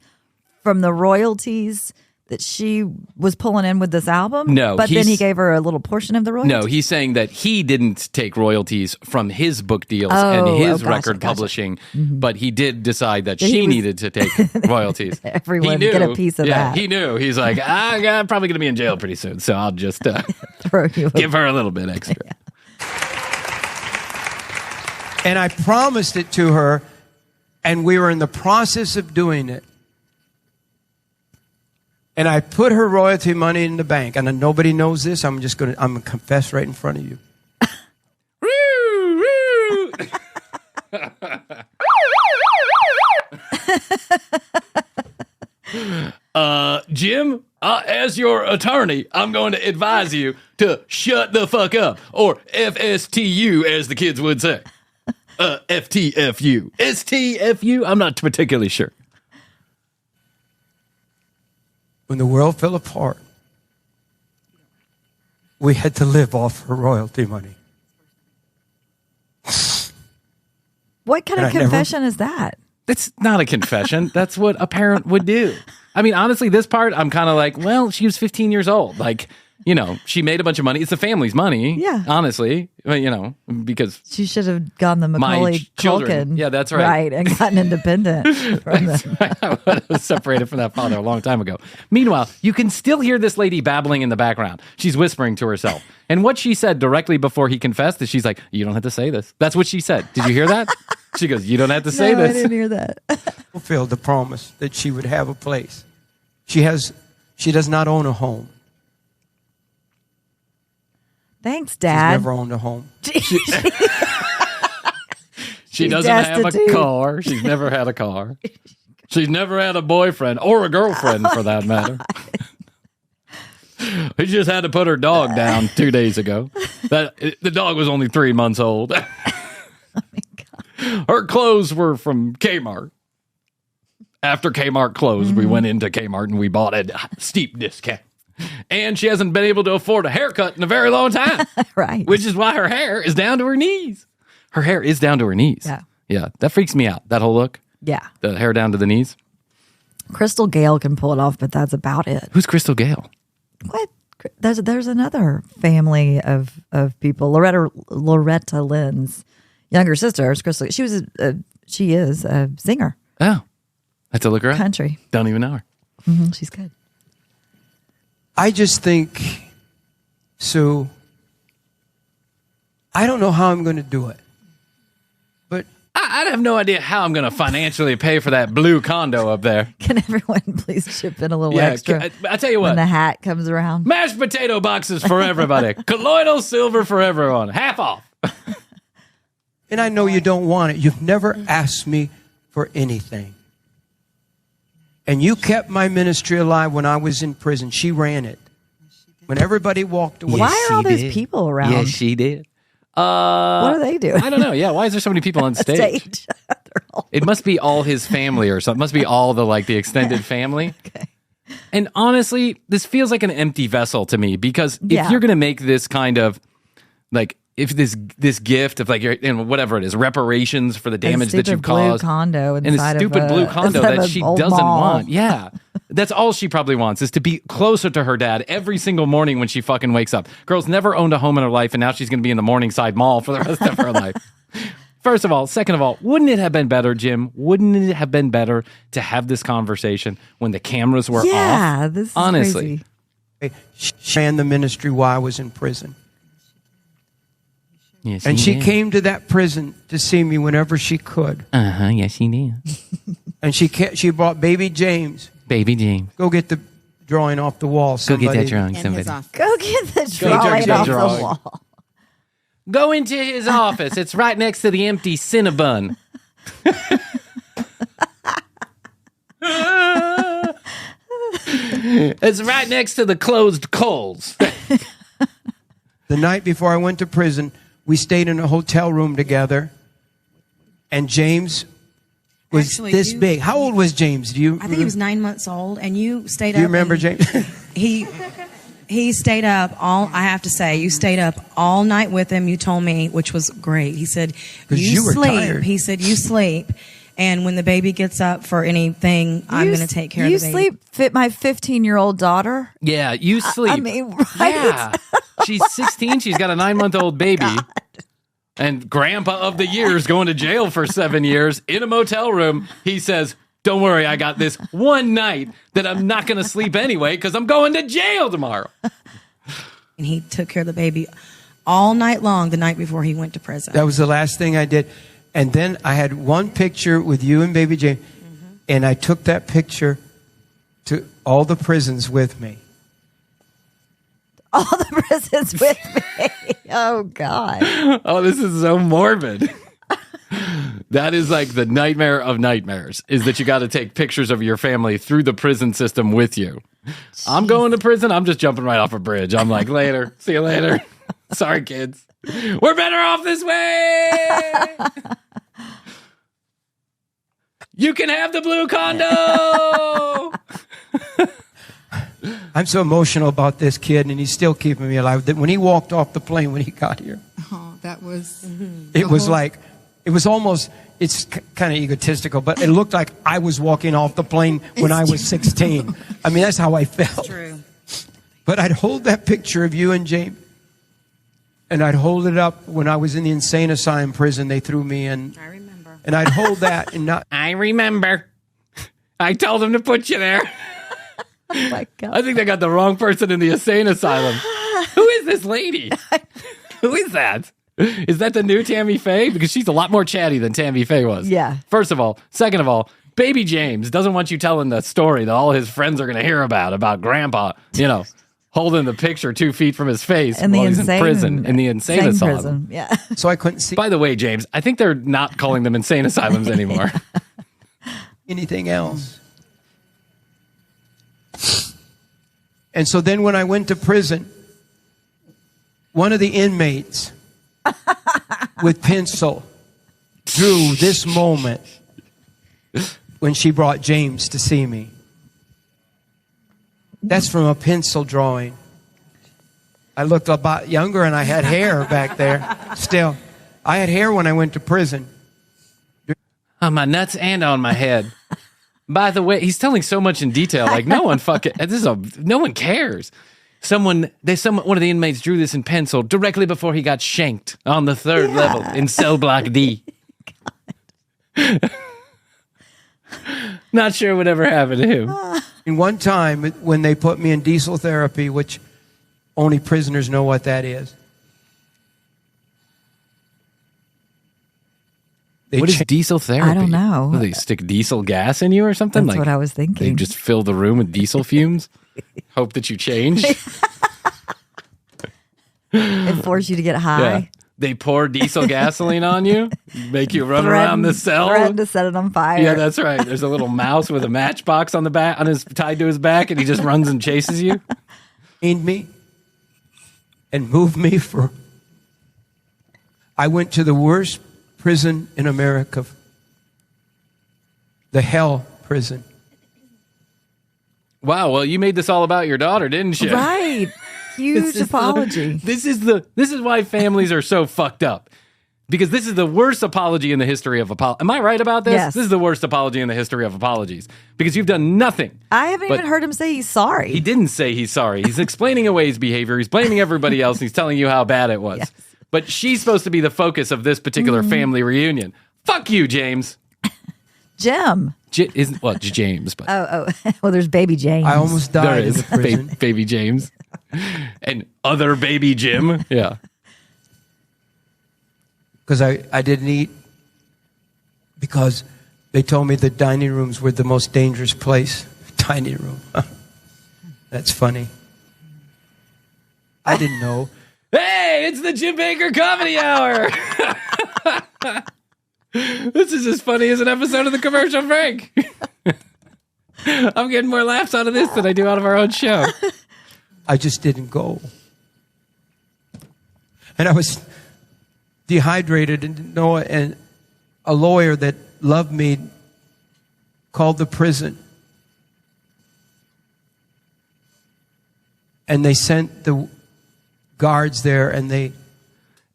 S3: from the royalties that she was pulling in with this album?
S2: No,
S3: but then he gave her a little portion of the royalties?
S2: No, he's saying that he didn't take royalties from his book deals and his record publishing, but he did decide that she needed to take royalties.
S3: Everyone get a piece of that.
S2: He knew. He's like, I'm probably going to be in jail pretty soon, so I'll just give her a little bit extra.
S3: Yeah.
S6: And I promised it to her, and we were in the process of doing it. And I put her royalty money in the bank. And nobody knows this. I'm going to confess right in front of you.
S2: Jim, as your attorney, I'm going to advise you to shut the fuck up. Or FSTU, as the kids would say. FTFU. STFU? I'm not particularly sure.
S6: When the world fell apart, we had to live off her royalty money.
S3: What kind of confession is that?
S2: It's not a confession. That's what a parent would do. I mean, honestly, this part, I'm kind of like, well, she was 15 years old. Like, you know, she made a bunch of money. It's the family's money.
S3: Yeah.
S2: Honestly. You know, because
S3: she should have gone the Macaulay Culkin.
S2: Yeah, that's right.
S3: Right, and gotten independent from them.
S2: I would have separated from that father a long time ago. Meanwhile, you can still hear this lady babbling in the background. She's whispering to herself. And what she said directly before he confessed is she's like, you don't have to say this. That's what she said. Did you hear that? She goes, you don't have to say this.
S3: I didn't hear that.
S6: Fulfilled the promise that she would have a place. She does not own a home.
S3: Thanks, Dad.
S6: She's never owned a home.
S2: She doesn't have a car. She's never had a car. She's never had a boyfriend or a girlfriend, for that matter. He just had to put her dog down 2 days ago. The dog was only 3 months old. Oh my God. Her clothes were from Kmart. After Kmart closed, we went into Kmart and we bought a steep discount. And she hasn't been able to afford a haircut in a very long time.
S3: Right.
S2: Which is why her hair is down to her knees. Her hair is down to her knees.
S3: Yeah.
S2: Yeah. That freaks me out. That whole look.
S3: Yeah.
S2: The hair down to the knees.
S3: Crystal Gale can pull it off, but that's about it.
S2: Who's Crystal Gale?
S3: What? There's another family of people. Loretta Lynn's younger sister is Crystal. She is a singer.
S2: Oh. That's a look her up.
S3: Country.
S2: Don't even know her.
S3: Mm-hmm, she's good.
S6: I just think, Sue, I don't know how I'm going to do it. But
S2: I have no idea how I'm going to financially pay for that blue condo up there.
S3: Can everyone please chip in a little extra?
S2: I tell you what.
S3: When the hat comes around.
S2: Mashed potato boxes for everybody. Colloidal silver for everyone. Half off.
S6: And I know you don't want it. You've never asked me for anything. And you kept my ministry alive when I was in prison. She ran it. When everybody walked away.
S3: Why are all those people around?
S2: Yes, she did.
S3: What are they doing?
S2: I don't know. Yeah, why is there so many people on stage? It must be all his family or something. It must be all the extended family.
S3: Okay.
S2: And honestly, this feels like an empty vessel to me because if you're going to make this kind of if this gift of whatever it is, reparations for the damage that you've caused,
S3: condo
S2: and a stupid blue condo that she doesn't want. Yeah. That's all she probably wants is to be closer to her dad every single morning when she fucking wakes up. Girl's never owned a home in her life, and now she's going to be in the Morningside Mall for the rest of her life. First of all. Second of all, wouldn't it have been better, Jim? Wouldn't it have been better to have this conversation when the cameras were off?
S3: Yeah, this is
S2: honestly.
S3: crazy.
S6: She ran the ministry while I was in prison.
S2: Yes,
S6: and she
S2: did.
S6: came to that prison to see me whenever she could.
S2: Yes, she did.
S6: And she brought baby James.
S2: Baby James.
S6: Go get the drawing off the wall.
S2: Go get that drawing. Somebody.
S3: Go get the drawing off the wall.
S2: Go into his office. It's right next to the empty Cinnabon. It's right next to the closed Kohl's.
S6: The night before I went to prison, we stayed in a hotel room together, and James was this big. How old was James?
S8: I think he was 9 months old, and you stayed up.
S6: Do you remember James?
S8: He stayed up I have to say, you stayed up all night with him. You told me, which was great. He said, you
S6: were
S8: sleep.
S6: tired.
S8: He said, you sleep. And when the baby gets up for anything, I'm going to take care of the baby.
S3: You sleep fit my 15-year-old daughter?
S2: Yeah, you sleep.
S3: I mean, right?
S2: Yeah. She's 16. She's got a 9-month-old baby. God. And grandpa of the year is going to jail for 7 years in a motel room. He says, don't worry, I got this one night that I'm not going to sleep anyway because I'm going to jail tomorrow.
S8: And he took care of the baby all night long the night before he went to prison.
S6: That was the last thing I did. And then I had one picture with you and baby James, and I took that picture to all the prisons with me.
S3: All the prisons with me. Oh, God.
S2: Oh, this is so morbid. That is like the nightmare of nightmares, is that you got to take pictures of your family through the prison system with you. Jeez. I'm going to prison. I'm just jumping right off a bridge. I'm like, later. See you later. Sorry, kids. We're better off this way. You can have the blue condo.
S6: I'm so emotional about this kid, and he's still keeping me alive. That when he walked off the plane when he got here,
S7: that was.
S6: It was like, it was almost. It's kind of egotistical, but it looked like I was walking off the plane when I was 16. I mean, that's how I felt.
S8: It's true.
S6: But I'd hold that picture of you and James, and I'd hold it up when I was in the insane asylum prison. They threw me in. I remember. And I'd hold that and not.
S2: I remember. I told him to put you there.
S3: Oh my God.
S2: I think they got the wrong person in the insane asylum. Who is this lady? Who is that? Is that the new Tammy Faye? Because she's a lot more chatty than Tammy Faye was.
S3: Yeah.
S2: First of all. Second of all, baby James doesn't want you telling the story that all his friends are going to hear about grandpa, holding the picture 2 feet from his face while he's in prison, in the insane asylum.
S3: Prison. Yeah.
S6: So I couldn't see.
S2: By the way, James, I think they're not calling them insane asylums anymore.
S6: Anything else. And so then when I went to prison, one of the inmates with pencil drew this moment when she brought James to see me. That's from a pencil drawing. I looked about younger and I had hair back there still. I had hair when I went to prison.
S2: On my nuts and on my head. By the way, he's telling so much in detail. Like no one no one cares. One of the inmates drew this in pencil directly before he got shanked on the 3rd level in cell block D. Not sure whatever happened to him.
S6: And one time when they put me in diesel therapy, which only prisoners know what that is.
S2: What is diesel therapy?
S3: I don't know.
S2: Will they stick diesel gas in you or something?
S3: That's what I was thinking.
S2: They just fill the room with diesel fumes? Hope that you change?
S3: And force you to get high?
S2: Yeah. They pour diesel gasoline on you, make you run around the cell.
S3: Threaten to set it on fire.
S2: Yeah, that's right. There's a little mouse with a matchbox on the back, tied to his back, and he just runs and chases you.
S6: Chained me and moved me for. I went to the worst prison in America, the hell prison.
S2: Wow. Well, you made this all about your daughter, didn't you?
S3: Right. Huge apology.
S2: This is why families are so fucked up. Because this is the worst apology in the history of apologies. Am I right about this?
S3: Yes.
S2: This is the worst apology in the history of apologies. Because you've done nothing.
S3: I haven't even heard him say he's sorry.
S2: He didn't say he's sorry. He's explaining away his behavior. He's blaming everybody else. And he's telling you how bad it was. Yes. But she's supposed to be the focus of this particular family reunion. Fuck you, James.
S3: Jim.
S2: James. But
S3: Well, there's baby James.
S6: I almost died
S2: there
S6: in
S2: is
S6: the prison.
S2: baby James. And other baby Jim. Yeah.
S6: Because I didn't eat. Because they told me the dining rooms were the most dangerous place. Dining room. That's funny. I didn't know.
S2: Hey, it's the Jim Bakker Comedy Hour. This is as funny as an episode of the Commercial Break. I'm getting more laughs out of this than I do out of our own show.
S6: I just didn't go. And I was dehydrated and didn't know it. And a lawyer that loved me called the prison. And they sent the guards there and they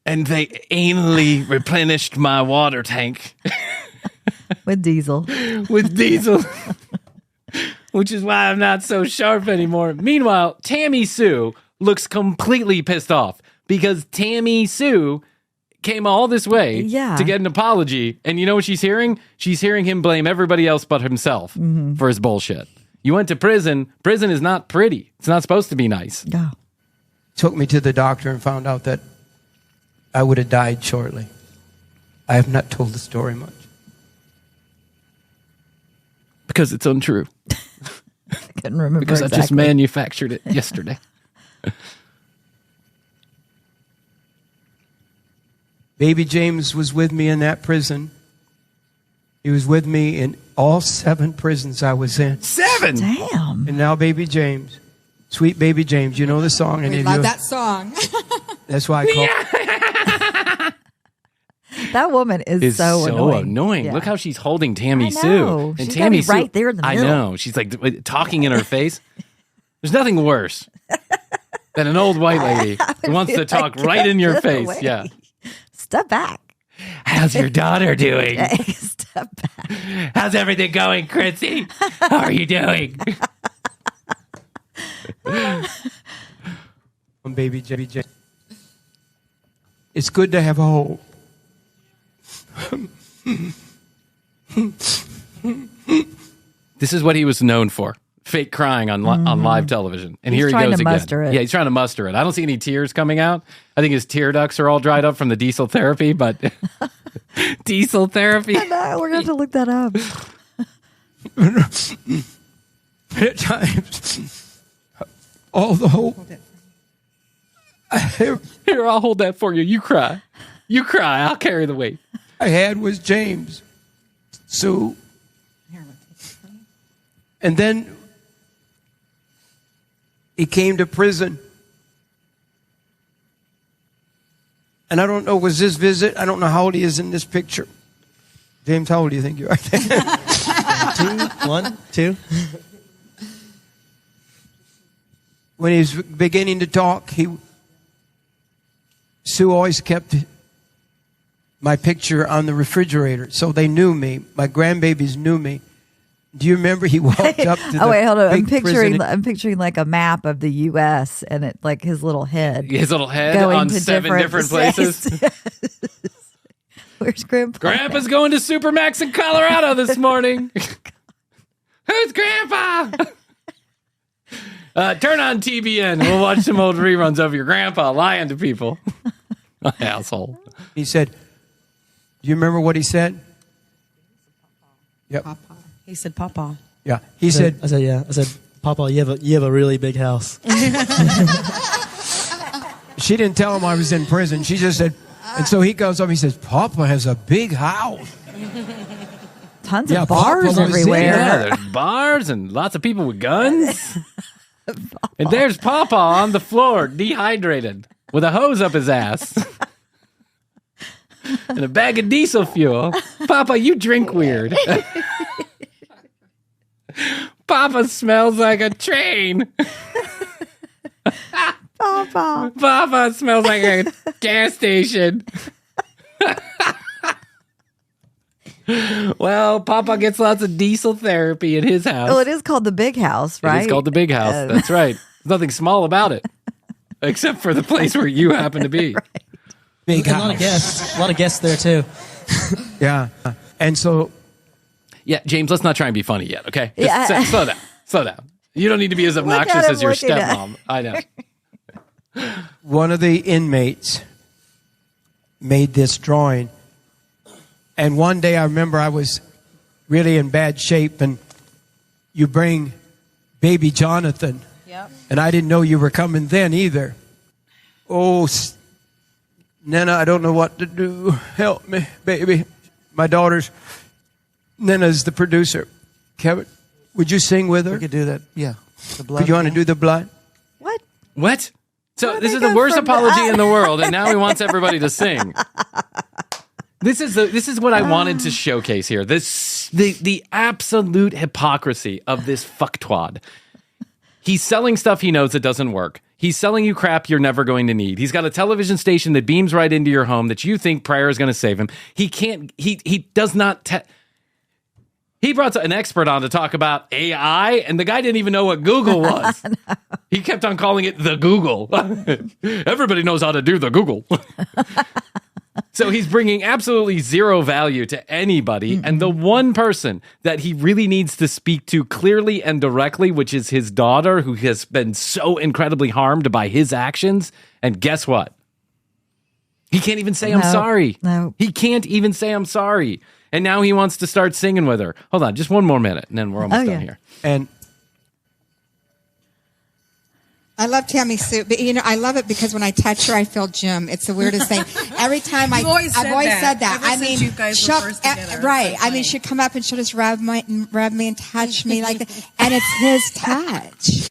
S2: anally replenished my water tank.
S3: With Diesel.
S2: With Diesel. Which is why I'm not so sharp anymore. Meanwhile, Tammy Sue looks completely pissed off because Tammy Sue came all this way to get an apology. And you know what she's hearing? She's hearing him blame everybody else but himself for his bullshit. You went to prison. Prison is not pretty. It's not supposed to be nice.
S3: No.
S6: Took me to the doctor and found out that I would have died shortly. I have not told the story much.
S2: Because it's untrue.
S3: I couldn't remember
S2: Because
S3: exactly.
S2: I just manufactured it yesterday.
S6: Baby James was with me in that prison. He was with me in all 7 prisons I was in.
S2: 7?
S3: Damn.
S6: And now Baby James. Sweet Baby James. You know the song?
S7: We love that song.
S6: That's why I call
S3: That woman is so
S2: annoying.
S3: Yeah.
S2: Look how she's holding Tammy
S3: I
S2: Sue.
S3: know.
S2: And
S3: She's
S2: Tammy
S3: gotta be right there in the
S2: I
S3: middle.
S2: know. She's like talking in her face. There's nothing worse than an old white lady who wants to talk right in your face.
S3: Away.
S2: Yeah.
S3: Step back.
S2: How's your daughter doing?
S3: Step back.
S2: How's everything going, Krissy? How are you doing?
S6: Baby James. It's good to have hope.
S2: This is what he was known for. Fake crying on live television. And
S3: He's
S2: here he
S3: trying
S2: goes
S3: to
S2: again.
S3: muster it.
S2: Yeah, he's trying to muster it. I don't see any tears coming out. I think his tear ducts are all dried up from the diesel therapy, but diesel therapy.
S3: I know, we're going to have to look that up.
S6: At times, all the hope.
S2: Here, I'll hold that for you. You cry. You cry. I'll carry the weight.
S6: I had was James. Sue. And then he came to prison. And I don't know, was this visit? I don't know how old he is in this picture. James, how old do you think you are?
S9: 2, 1, 2.
S6: When he was beginning to talk, Sue always kept my picture on the refrigerator, so they knew me. My grandbabies knew me. Do you remember he walked up to the
S3: Oh wait, hold on.
S6: big prison?
S3: I'm picturing like a map of the U.S. and it like his little head.
S2: His little head
S3: going
S2: on
S3: to
S2: 7 different places.
S3: Where's Grandpa?
S2: Grandpa's going to Supermax in Colorado this morning. Who's Grandpa? Turn on TBN. We'll watch some old reruns of your grandpa lying to people. Asshole.
S6: He said, do you remember what he said? Yep.
S8: Papa. He said, Papa.
S6: Yeah. He said,
S9: I said, yeah. I said, Papa, you have a really big house.
S6: she didn't tell him I was in prison. She just said, and so he goes up, he says, Papa has a big house.
S3: Tons
S6: Yeah,
S3: of bars
S6: Papa was
S3: everywhere.
S2: Yeah, there's bars and lots of people with guns. And there's Papa on the floor, dehydrated, with a hose up his ass. And a bag of diesel fuel. Papa, you drink weird. Papa smells like a train.
S3: Papa.
S2: Papa smells like a gas station. Well, Papa gets lots of diesel therapy in his house.
S3: Well, it is called the Big House, right?
S2: It is called the Big House. That's right. There's nothing small about it, except for the place where you happen to be.
S3: Right.
S6: big
S9: A
S6: house.
S9: lot of guests there too.
S6: Yeah. And so
S2: Yeah, James, let's not try and be funny yet, okay? Just
S3: Yeah.
S2: slow down. Slow down. You don't need to be as
S3: at
S2: obnoxious
S3: him
S2: as your
S3: looking at-
S2: stepmom. I know.
S6: one of the inmates made this drawing. And one day I remember I was really in bad shape, and you bring baby Jonathan.
S8: Yep.
S6: And I didn't know you were coming then either. Oh, Nana, I don't know what to do. Help me, baby. My daughter's, Nana's the producer. Kevin, would you sing with her?
S10: We could do that. Yeah. The blood.
S6: Would you want to do the blood?
S3: What?
S2: What? So
S3: Where
S2: this
S3: they
S2: is the
S3: go
S2: worst
S3: from
S2: apology
S3: that?
S2: in the world, and now he wants everybody to sing. This is what I wanted to showcase here. The absolute hypocrisy of this fucktwad. He's selling stuff he knows that doesn't work. He's selling you crap you're never going to need. He's got a television station that beams right into your home that you think prayer is going to save him. He can't. He does not. He brought an expert on to talk about AI, and the guy didn't even know what Google was. No. He kept on calling it the Google. Everybody knows how to do the Google. So he's bringing absolutely zero value to anybody. And the one person that he really needs to speak to clearly and directly, which is his daughter, who has been so incredibly harmed by his actions. And guess what? He can't even say, I'm sorry.
S3: No.
S2: He can't even say, I'm sorry. And now he wants to start singing with her. Hold on, just one more minute, and then we're almost done here.
S6: And
S7: I love Tammy Sue, but I love it because when I touch her, I feel Jim. It's the weirdest thing. Every time I've always said that.
S8: Ever since you guys were first together.
S7: Right. I mean, she'd come up and she'll just rub me and touch me like that, and it's his touch.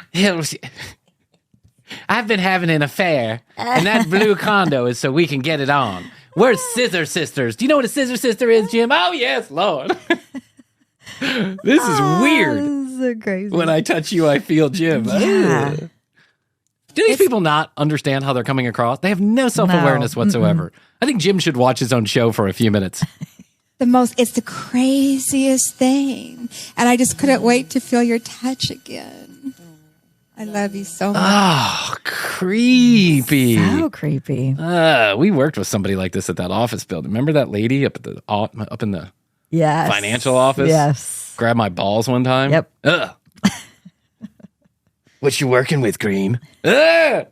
S2: I've been having an affair, and that blue condo is so we can get it on. We're scissor sisters. Do you know what a scissor sister is, Jim? Oh, yes, Lord. This is weird.
S3: This is so crazy.
S2: When I touch you, I feel Jim.
S3: Yeah.
S2: Do these people not understand how they're coming across? They have no self-awareness whatsoever. I think Jim should watch his own show for a few minutes.
S7: It's the craziest thing. And I just couldn't wait to feel your touch again. I love you so much.
S2: Oh, creepy.
S3: So creepy.
S2: We worked with somebody like this at that office building. Remember that lady up in the financial office?
S3: Yes.
S2: Grabbed my balls one time?
S3: Yep.
S2: Ugh. What you working with, Green? Ugh.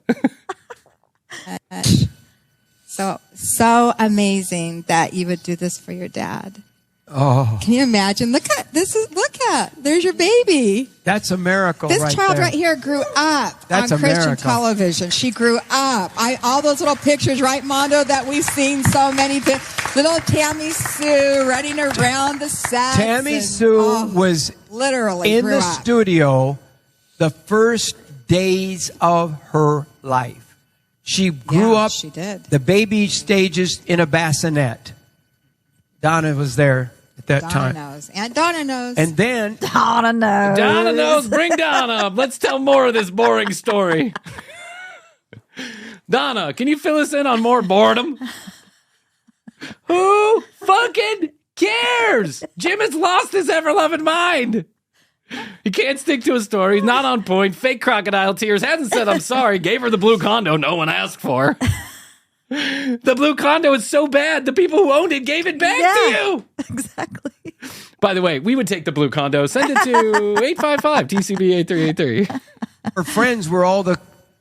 S7: So amazing that you would do this for your dad.
S6: Oh.
S7: Can you imagine? Look at, there's your baby.
S6: That's a miracle.
S7: This child right here grew up on Christian television. She grew up. All those little pictures, right, Mondo, that we've seen so many. Little Tammy Sue running around the set.
S6: Tammy Sue was
S7: literally
S6: in the studio the first days of her life. She grew up.
S7: She did.
S6: The baby stages in a bassinet. Donna was there at that time.
S7: And Donna knows.
S6: And then
S3: Donna knows.
S2: Donna knows. Bring Donna up. Let's tell more of this boring story. Donna, can you fill us in on more boredom? Who fucking cares? Jim has lost his ever-loving mind. He can't stick to a story. He's not on point. Fake crocodile tears. Hasn't said I'm sorry. Gave her the blue condo no one asked for. The blue condo is so bad, the people who owned it gave it back to you.
S3: Exactly.
S2: By the way, we would take the blue condo. Send it to 855-TCB-8383.
S6: Her friends were all the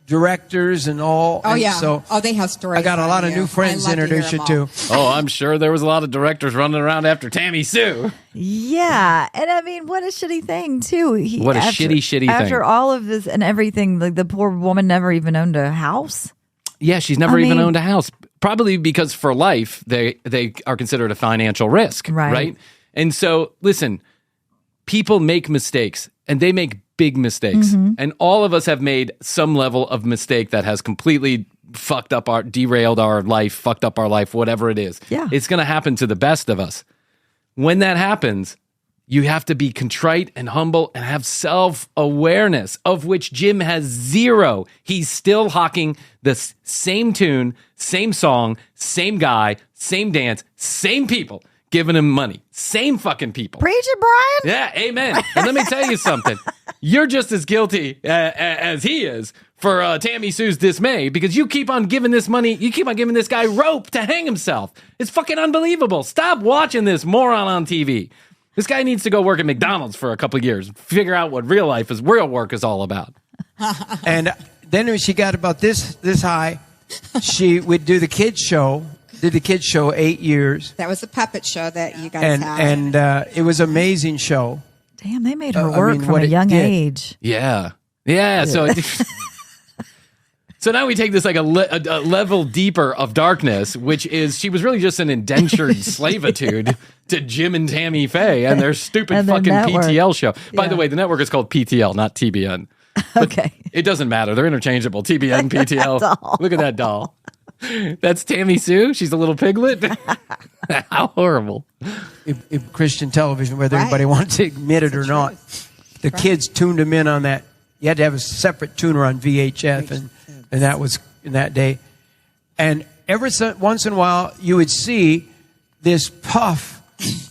S6: directors and all.
S7: Oh, yeah.
S6: So
S7: they have stories.
S6: I got a lot of new friends to introduce you to.
S2: Oh, I'm sure there was a lot of directors running around after Tammy Sue.
S3: Yeah. And I mean, what a shitty thing, too.
S2: Shitty thing.
S3: After all of this and everything, like the poor woman never even owned a house.
S2: Yeah, she's never even owned a house. Probably because for life, they are considered a financial risk, right? And so, listen, people make mistakes, and they make big mistakes.
S3: Mm-hmm.
S2: And all of us have made some level of mistake that has completely derailed our life, fucked up our life, whatever it is.
S3: Yeah.
S2: It's going to happen to the best of us. When that happens, you have to be contrite and humble and have self-awareness, of which Jim has zero. He's still hawking the same tune, same song, same guy, same dance, same people giving him money. Same fucking people.
S3: Preach it, Brian.
S2: Yeah, amen. And let me tell you something. You're just as guilty as he is for Tammy Sue's dismay, because you keep on giving this money, you keep on giving this guy rope to hang himself. It's fucking unbelievable. Stop watching this moron on TV. This guy needs to go work at McDonald's for a couple of years, figure out what real work is all about.
S6: And then when she got about this high, she would do the kids show. Did the kids show 8 years.
S7: That was a puppet show that you guys had.
S6: And it was an amazing show.
S3: Damn, they made her work from a young age.
S2: Yeah. Yeah. So now we take this like a level deeper of darkness, which is she was really just an indentured slavitude to Jim and Tammy Faye and their stupid fucking PTL show. By the way, the network is called PTL, not TBN.
S3: Okay.
S2: It doesn't matter. They're interchangeable. TBN, PTL. Look at that doll. That's Tammy Sue. She's a little piglet. How horrible.
S6: In Christian television, whether anybody wants to admit it or not, the kids tuned them in on that. You had to have a separate tuner on VHF, and that was in that day. And once in a while, you would see this puff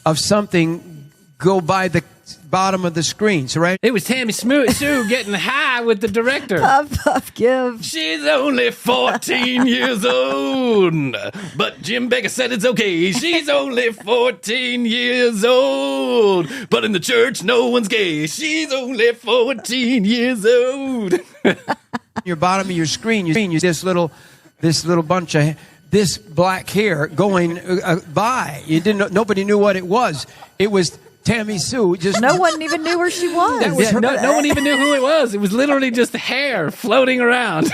S6: of something go by the bottom of the screens, right?
S2: It was Tammy Sue getting high with the director.
S3: Puff, puff, give.
S2: She's only 14 years old, but Jim Bakker said it's okay. She's only 14 years old, but in the church no one's gay. She's only 14 years old.
S6: Your bottom of your screen, you see this little bunch of this black hair going by. Nobody knew what it was. It was Tammy Sue. Just
S3: no one even knew where she was.
S2: No one even knew who it was. It was literally just hair floating around.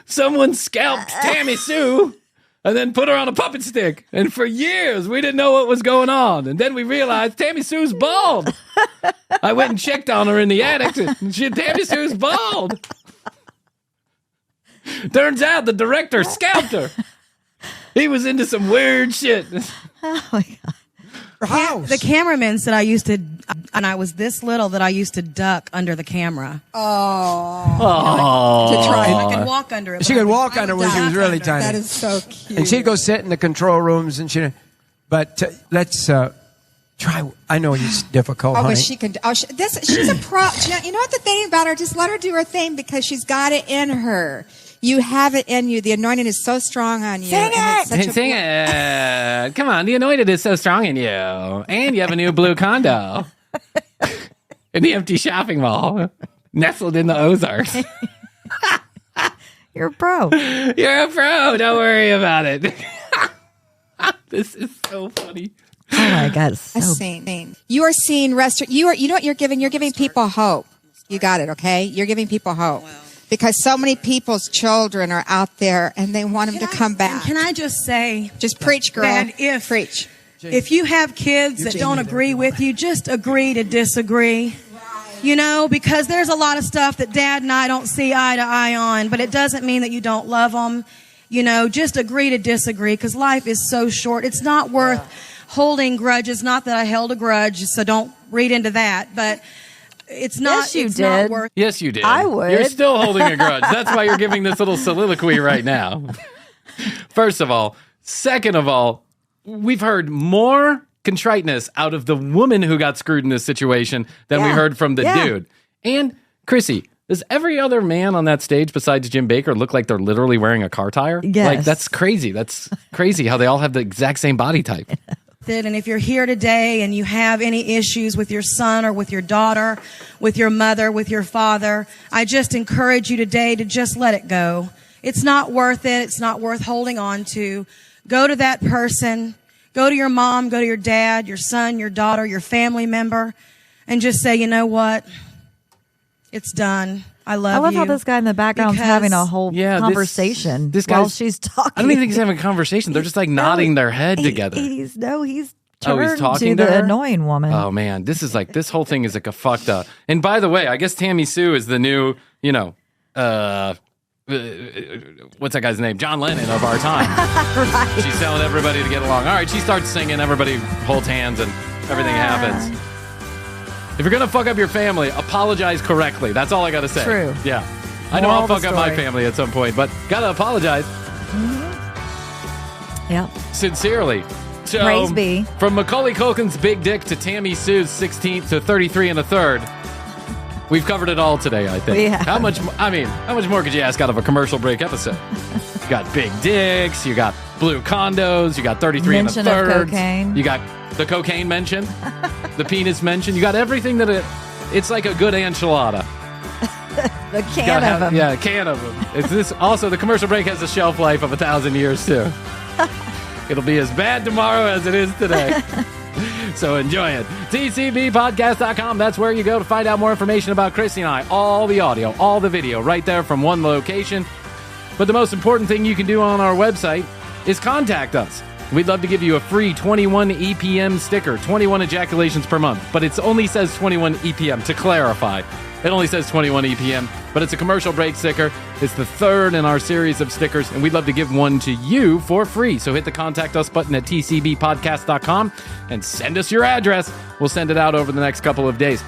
S2: Someone scalped Tammy Sue and then put her on a puppet stick. And for years, we didn't know what was going on. And then we realized Tammy Sue's bald. I went and checked on her in the attic. And Tammy Sue's bald. Turns out the director scalped her. He was into some weird shit.
S3: Oh, my God.
S8: The cameraman said I used to, and I was this little that I used to duck under the camera.
S6: Oh.
S8: To try. I could walk under it.
S6: She could walk under when she was really tiny.
S7: That is so cute.
S6: And she'd go sit in the control rooms and but let's try. I know it's difficult, honey.
S7: But she can. She's a pro. You know what the thing about her? Just let her do her thing because she's got it in her. You have it in you. The anointing is so strong on you.
S2: Sing it. Come on. The anointing is so strong in you. And you have a new blue condo in the empty shopping mall nestled in the Ozarks.
S3: You're a pro.
S2: You're a pro. Don't worry about it. This is so funny.
S3: Oh, my God. So...
S7: You are seeing you know what you're giving? You're giving people hope. You got it, okay? You're giving people hope. Because so many people's children are out there and they want them to come back.
S8: Can I just say...
S7: Just preach, girl.
S8: And
S7: preach.
S8: If you have kids that don't agree with you, just agree to disagree. You know, because there's a lot of stuff that Dad and I don't see eye to eye on, but it doesn't mean that you don't love them. You know, just agree to disagree because life is so short. It's not worth holding grudges. Not that I held a grudge, so don't read into that, but... It's not.
S3: Yes, you
S8: it's
S3: did.
S8: Not worth.
S2: Yes, you did.
S3: I would.
S2: You're still holding a grudge. That's why you're giving this little soliloquy right now. First of all. Second of all, we've heard more contriteness out of the woman who got screwed in this situation than we heard from the dude. And, Krissy, does every other man on that stage besides Jim Bakker look like they're literally wearing a car tire?
S3: Yes.
S2: Like, that's crazy. That's crazy how they all have the exact same body type.
S8: And if you're here today and you have any issues with your son or with your daughter, with your mother, with your father, I just encourage you today to just let it go. It's not worth it. It's not worth holding on to. Go to that person. Go to your mom, go to your dad, your son, your daughter, your family member, and just say, you know what? It's done. I love you.
S3: how this guy in the background's having a whole conversation while she's talking.
S2: I don't even think he's having a conversation. They're just like nodding their head together.
S3: He's
S2: he's
S3: turned
S2: talking
S3: to the
S2: her?
S3: annoying woman.
S2: Oh, man. This is like, this whole thing is like a fucked up. And by the way, I guess Tammy Sue is the new, what's that guy's name? John Lennon of our time.
S3: Right.
S2: She's telling everybody to get along. All right, she starts singing. Everybody holds hands and everything happens. If you're going to fuck up your family, apologize correctly. That's all I got to say.
S3: True.
S2: Yeah. I know I'll fuck up my family at some point, but got to apologize.
S3: Mm-hmm. Yep.
S2: Sincerely. So,
S3: Praise be.
S2: From Macaulay Culkin's big dick to Tammy Sue's 16th to 33 1/3, we've covered it all today, I think.
S3: We have.
S2: How much more could you ask out of a commercial break episode? You got big dicks, you got blue condos, you got 33
S3: mention
S2: 1/3.
S3: of cocaine.
S2: You got the cocaine mention, the penis mention. You got everything it's like a good enchilada.
S3: A can of them.
S2: Yeah, a can of them. It's this. Also, the commercial break has a shelf life of 1,000 years, too. It'll be as bad tomorrow as it is today. So enjoy it. TCBpodcast.com. That's where you go to find out more information about Krissy and I. All the audio, all the video, right there from one location. But the most important thing you can do on our website is contact us. We'd love to give you a free 21 EPM sticker, 21 ejaculations per month. But it only says 21 EPM, to clarify. It only says 21 EPM, but it's a commercial break sticker. It's the third in our series of stickers, and we'd love to give one to you for free. So hit the Contact Us button at tcbpodcast.com and send us your address. We'll send it out over the next couple of days.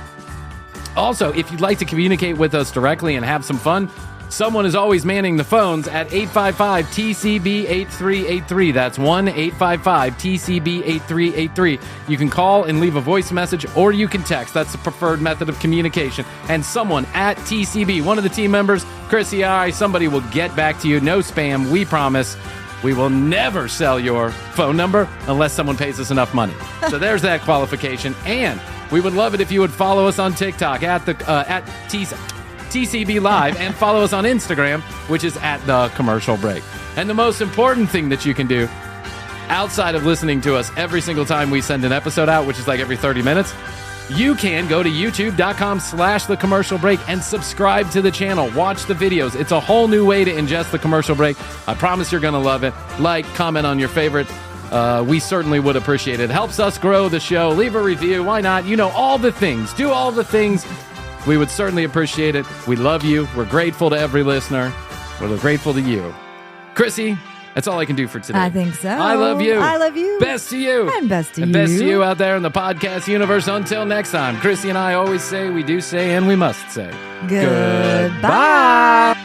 S2: Also, if you'd like to communicate with us directly and have some fun, Someone is always manning the phones at 855-TCB-8383. That's 1-855-TCB-8383. You can call and leave a voice message, or you can text. That's the preferred method of communication. And someone at TCB, one of the team members, Krissy, somebody will get back to you. No spam, we promise. We will never sell your phone number unless someone pays us enough money. So there's that qualification. And we would love it if you would follow us on TikTok at TCB Live, and follow us on Instagram, which is at The Commercial Break. And the most important thing that you can do, outside of listening to us every single time we send an episode out, which is like every 30 minutes, you can go to youtube.com/The Commercial Break and subscribe to the channel. Watch the videos. It's a whole new way to ingest The Commercial Break. I promise you're going to love it. Like, comment on your favorite. We certainly would appreciate it. It helps us grow the show. Leave a review. Why not? You know, all the things. Do all the things. We would certainly appreciate it. We love you. We're grateful to every listener. We're grateful to you. Krissy, that's all I can do for today.
S3: I think so.
S2: I love you.
S3: I love you.
S2: Best to you.
S3: And best to you.
S2: And best to you out there in the podcast universe. Until next time, Krissy and I always say, we do say, and we must say.
S3: Goodbye.